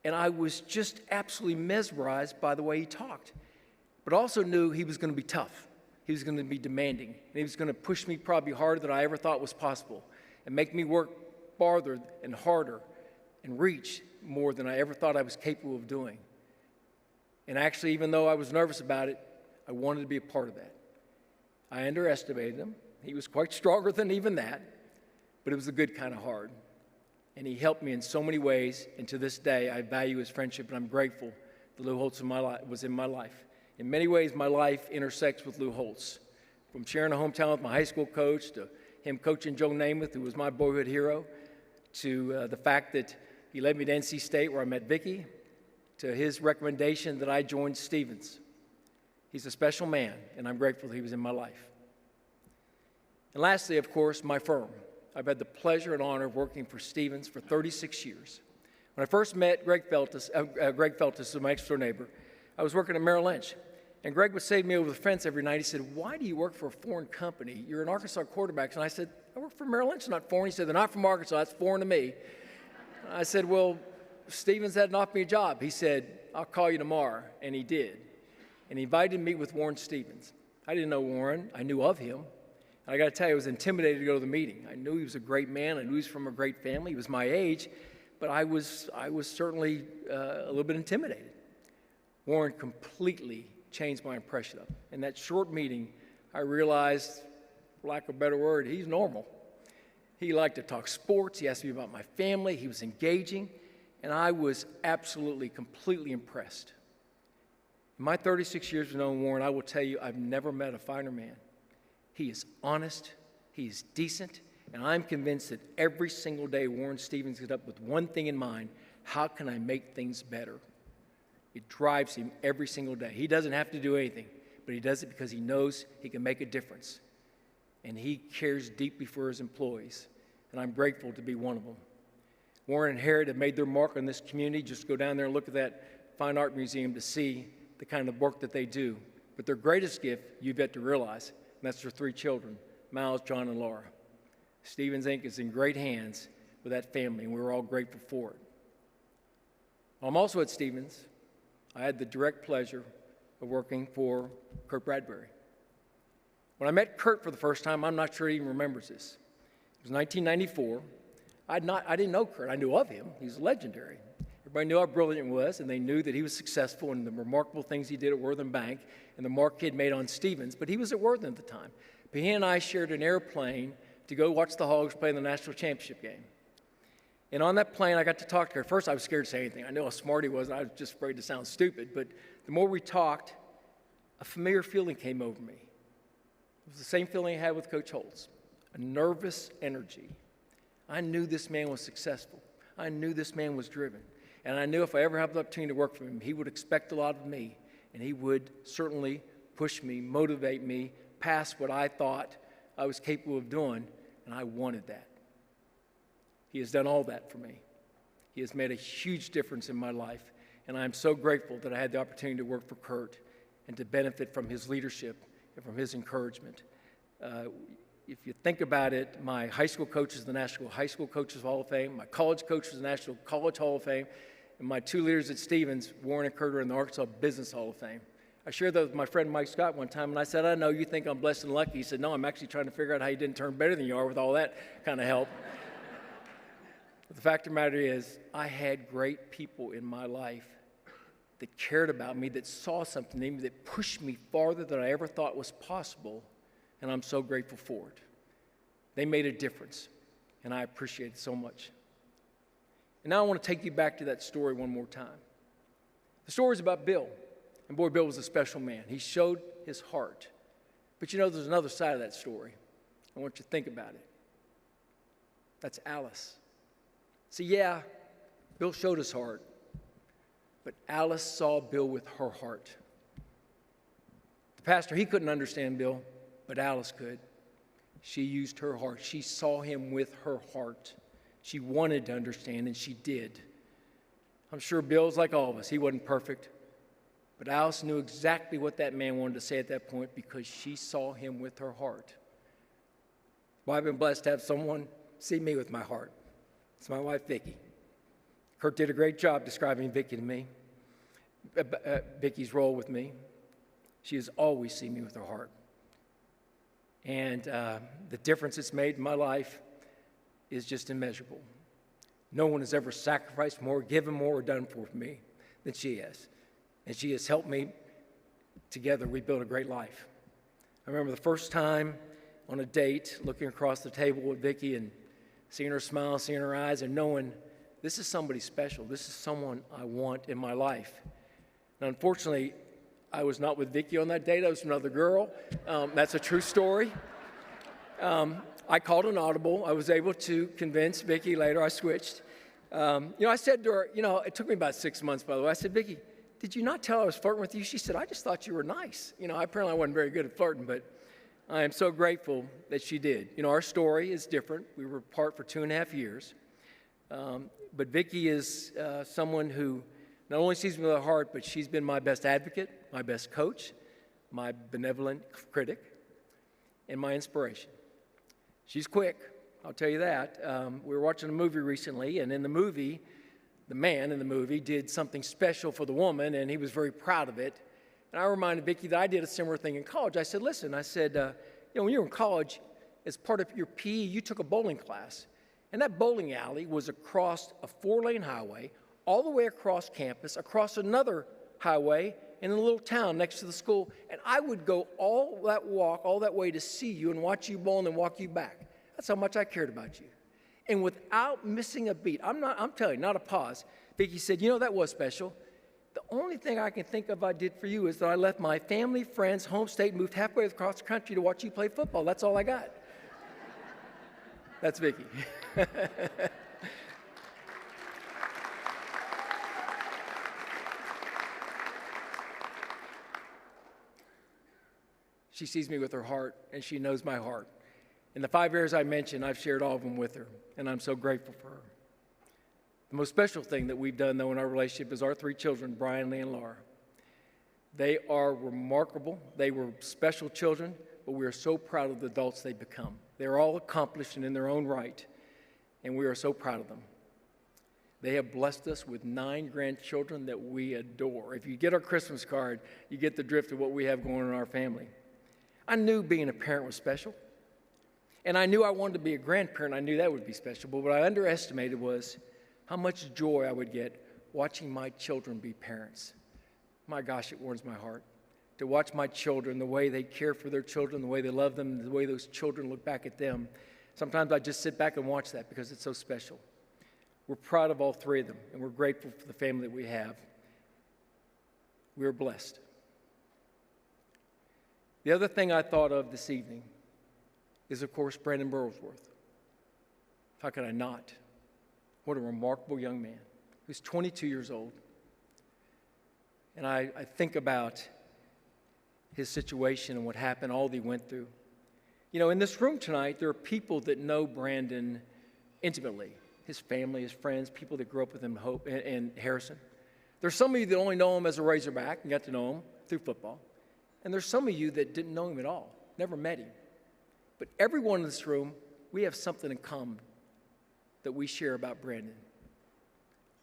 and I was just absolutely mesmerized by the way he talked, but also knew he was going to be tough. He was going to be demanding, and he was going to push me probably harder than I ever thought was possible and make me work farther and harder and reach more than I ever thought I was capable of doing. And actually, even though I was nervous about it, I wanted to be a part of that. I underestimated him. He was quite stronger than even that, but it was a good kind of hard. And he helped me in so many ways, and to this day, I value his friendship, and I'm grateful that Lou Holtz was in my life. In many ways, my life intersects with Lou Holtz. From sharing a hometown with my high school coach, to him coaching Joe Namath, who was my boyhood hero, to the fact that he led me to NC State where I met Vicki, to his recommendation that I join Stevens. He's a special man, and I'm grateful that he was in my life. And lastly, of course, my firm. I've had the pleasure and honor of working for Stevens for 36 years. When I first met Greg Feltus, my next-door neighbor, I was working at Merrill Lynch. And Greg would say to me over the fence every night, he said, "Why do you work for a foreign company? You're an Arkansas quarterback." And I said, "I work for Merrill Lynch, not foreign." He said, "They're not from Arkansas, that's foreign to me." I said, "Well, Stevens hadn't offered me a job." He said, "I'll call you tomorrow." And he did. And he invited me to meet with Warren Stevens. I didn't know Warren. I knew of him. And I got to tell you, I was intimidated to go to the meeting. I knew he was a great man. I knew he was from a great family. He was my age. But I was certainly a little bit intimidated. Warren completely changed my impression of him. In that short meeting, I realized, for lack of a better word, he's normal. He liked to talk sports. He asked me about my family. He was engaging. And I was absolutely, completely impressed. In my 36 years of knowing Warren, I will tell you, I've never met a finer man. He is honest. He is decent. And I'm convinced that every single day Warren Stevens gets up with one thing in mind: how can I make things better? It drives him every single day. He doesn't have to do anything, but he does it because he knows he can make a difference. And he cares deeply for his employees, and I'm grateful to be one of them. Warren and Harriet have made their mark on this community. Just go down there and look at that fine art museum to see the kind of work that they do. But their greatest gift, you've yet to realize, and that's their 3 children, Miles, John, and Laura. Stevens Inc. is in great hands with that family, and we're all grateful for it. I'm also at Stevens. I had the direct pleasure of working for Curt Bradbury. When I met Curt for the first time, I'm not sure he even remembers this. It was 1994. I didn't know Curt. I knew of him. He was legendary. Everybody knew how brilliant he was, and they knew that he was successful in the remarkable things he did at Wortham Bank and the mark he had made on Stevens. But he was at Wortham at the time. But he and I shared an airplane to go watch the Hogs play in the national championship game. And on that plane, I got to talk to her. At first, I was scared to say anything. I knew how smart he was, and I was just afraid to sound stupid. But the more we talked, a familiar feeling came over me. It was the same feeling I had with Coach Holtz, a nervous energy. I knew this man was successful. I knew this man was driven. And I knew if I ever had the opportunity to work for him, he would expect a lot of me, and he would certainly push me, motivate me past what I thought I was capable of doing, and I wanted that. He has done all that for me. He has made a huge difference in my life, and I am so grateful that I had the opportunity to work for Curt and to benefit from his leadership and from his encouragement. If you think about it, my high school coach is the National High School Coaches Hall of Fame, my college coach was the National College Hall of Fame, and my two leaders at Stevens, Warren and Curt, are in the Arkansas Business Hall of Fame. I shared that with my friend Mike Scott one time, and I said, I know you think I'm blessed and lucky. He said, no, I'm actually trying to figure out how you didn't turn better than you are with all that kind of help. But the fact of the matter is, I had great people in my life that cared about me, that saw something in me, that pushed me farther than I ever thought was possible, and I'm so grateful for it. They made a difference, and I appreciate it so much. And now I want to take you back to that story one more time. The story is about Bill, and boy, Bill was a special man. He showed his heart. But you know, there's another side of that story. I want you to think about it. That's Alice. See, yeah, Bill showed his heart, but Alice saw Bill with her heart. The pastor, he couldn't understand Bill, but Alice could. She used her heart. She saw him with her heart. She wanted to understand, and she did. I'm sure Bill's like all of us. He wasn't perfect, but Alice knew exactly what that man wanted to say at that point because she saw him with her heart. Well, I've been blessed to have someone see me with my heart. It's my wife, Vicki. Curt did a great job describing Vicki to me, Vicki's role with me. She has always seen me with her heart. And the difference it's made in my life is just immeasurable. No one has ever sacrificed more, given more, or done for me than she has. And she has helped me. Together, we built a great life. I remember the first time on a date, looking across the table with Vicki and seeing her smile, seeing her eyes, and knowing this is somebody special. This is someone I want in my life. Now, unfortunately, I was not with Vicki on that date. I was with another girl. That's a true story. I called an audible. I was able to convince Vicki later. I switched. I said to her, it took me about 6 months, by the way. I said, Vicki, did you not tell I was flirting with you? She said, I just thought you were nice. Apparently I wasn't very good at flirting, but I am so grateful that she did. Our story is different. We were apart for 2.5 years. But Vicki is someone who not only sees me with her heart, but she's been my best advocate, my best coach, my benevolent critic, and my inspiration. She's quick, I'll tell you that. We were watching a movie recently, and in the movie, the man in the movie did something special for the woman, and he was very proud of it. And I reminded Vicki that I did a similar thing in college. I said, listen, when you were in college, as part of your PE, you took a bowling class. And that bowling alley was across a 4-lane highway, all the way across campus, across another highway in a little town next to the school. And I would go all that way to see you and watch you bowl and then walk you back. That's how much I cared about you. And without missing a beat, I'm telling you, not a pause, Vicki said, that was special. The only thing I can think of I did for you is that I left my family, friends, home state, moved halfway across the country to watch you play football. That's all I got. That's Vicki. She sees me with her heart, and she knows my heart. In the 5 years I mentioned, I've shared all of them with her, and I'm so grateful for her. The most special thing that we've done, though, in our relationship is our 3 children, Brian, Lee, and Laura. They are remarkable. They were special children, but we are so proud of the adults they've become. They're all accomplished and in their own right, and we are so proud of them. They have blessed us with 9 grandchildren that we adore. If you get our Christmas card, you get the drift of what we have going on in our family. I knew being a parent was special, and I knew I wanted to be a grandparent. I knew that would be special, but what I underestimated was how much joy I would get watching my children be parents. My gosh, it warms my heart to watch my children, the way they care for their children, the way they love them, the way those children look back at them. Sometimes I just sit back and watch that because it's so special. We're proud of all three of them, and we're grateful for the family that we have. We are blessed. The other thing I thought of this evening is, of course, Brandon Burlsworth. How could I not? What a remarkable young man. He was 22 years old. And I think about his situation and what happened, all that he went through. You know, in this room tonight, there are people that know Brandon intimately, his family, his friends, people that grew up with him in Harrison. There's some of you that only know him as a Razorback and got to know him through football. And there's some of you that didn't know him at all, never met him. But everyone in this room, we have something in common that we share about Brandon.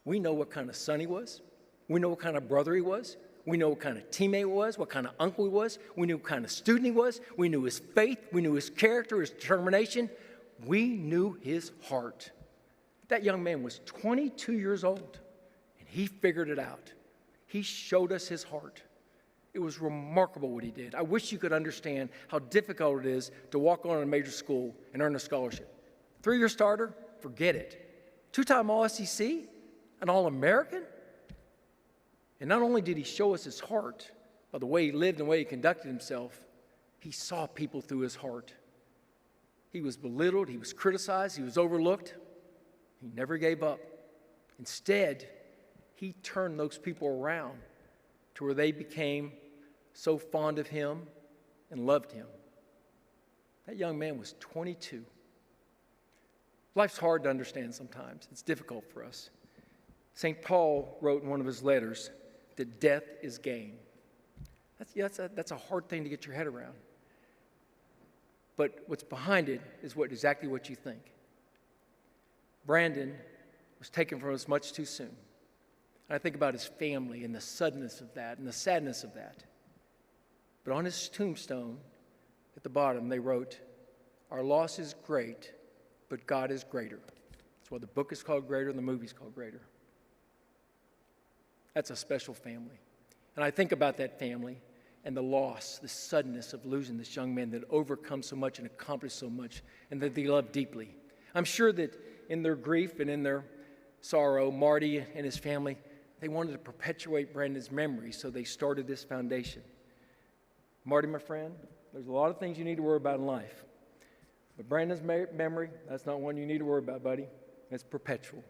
We know what kind of son he was. We know what kind of brother he was. We know what kind of teammate he was, what kind of uncle he was. We knew what kind of student he was. We knew his faith. We knew his character, his determination. We knew his heart. That young man was 22 years old, and he figured it out. He showed us his heart. It was remarkable what he did. I wish you could understand how difficult it is to walk on in a major school and earn a scholarship. 3-year starter, forget it. 2-time All-SEC, an All-American. And not only did he show us his heart by the way he lived and the way he conducted himself, he saw people through his heart. He was belittled, he was criticized, he was overlooked. He never gave up. Instead, he turned those people around to where they became so fond of him and loved him. That young man was 22. Life's hard to understand sometimes. It's difficult for us. St. Paul wrote in one of his letters that death is gain. That's a hard thing to get your head around. But what's behind it is exactly what you think. Brandon was taken from us much too soon. And I think about his family and the suddenness of that and the sadness of that. But on his tombstone, at the bottom, they wrote, "Our loss is great, but God is greater." That's why the book is called Greater and the movie's called Greater. That's a special family. And I think about that family and the loss, the suddenness of losing this young man that overcome so much and accomplished so much and that they love deeply. I'm sure that in their grief and in their sorrow, Marty and his family, they wanted to perpetuate Brandon's memory, so they started this foundation. Marty, my friend, there's a lot of things you need to worry about in life. But Brandon's memory, that's not one you need to worry about, buddy. It's perpetual.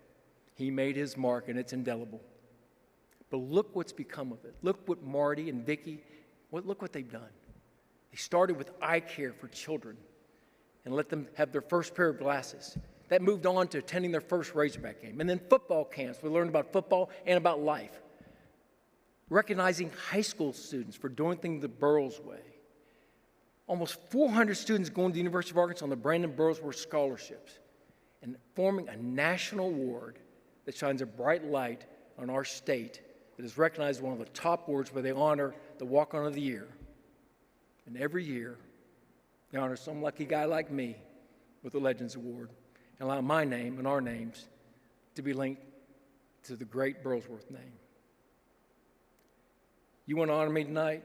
He made his mark, and it's indelible. But look what's become of it. Look what Marty and Vicky, look what they've done. They started with eye care for children and let them have their first pair of glasses. That moved on to attending their first Razorback game. And then football camps. We learned about football and about life. Recognizing high school students for doing things the Burls way. Almost 400 students going to the University of Arkansas on the Brandon Burlsworth scholarships. And forming a national award that shines a bright light on our state that is recognized as one of the top awards where they honor the walk-on of the year. And every year, they honor some lucky guy like me with the Legends Award and allow my name and our names to be linked to the great Burlsworth name. You want to honor me tonight?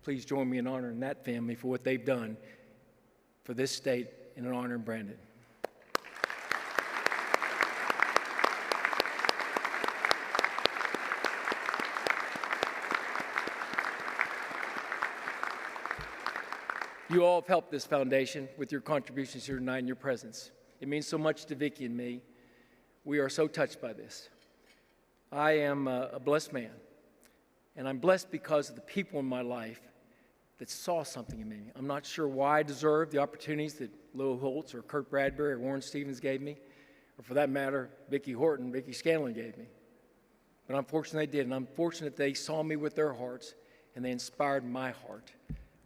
Please join me in honoring that family for what they've done for this state and in honoring Brandon. You all have helped this foundation with your contributions here tonight and your presence. It means so much to Vicky and me. We are so touched by this. I am a blessed man, and I'm blessed because of the people in my life that saw something in me. I'm not sure why I deserve the opportunities that Lou Holtz or Curt Bradbury or Warren Stevens gave me, or for that matter, Vicky Scanlon gave me. But I'm fortunate they did, and I'm fortunate they saw me with their hearts, and they inspired my heart.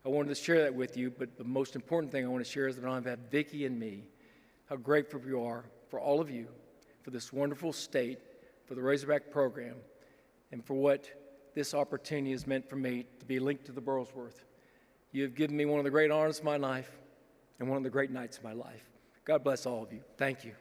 I wanted to share that with you, but the most important thing I want to share is that I've had Vicky and me, how grateful you are for all of you, for this wonderful state, for the Razorback program, and for what this opportunity has meant for me to be linked to the Burlsworth. You have given me one of the great honors of my life and one of the great nights of my life. God bless all of you. Thank you.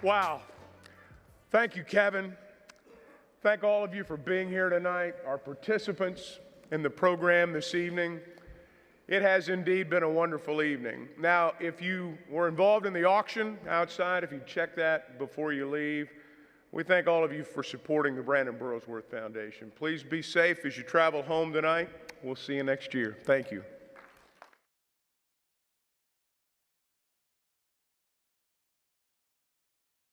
Wow. Thank you, Kevin. Thank all of you for being here tonight, our participants in the program this evening. It has indeed been a wonderful evening. Now, if you were involved in the auction outside, if you check that before you leave, we thank all of you for supporting the Brandon-Burlsworth Foundation. Please be safe as you travel home tonight. We'll see you next year. Thank you.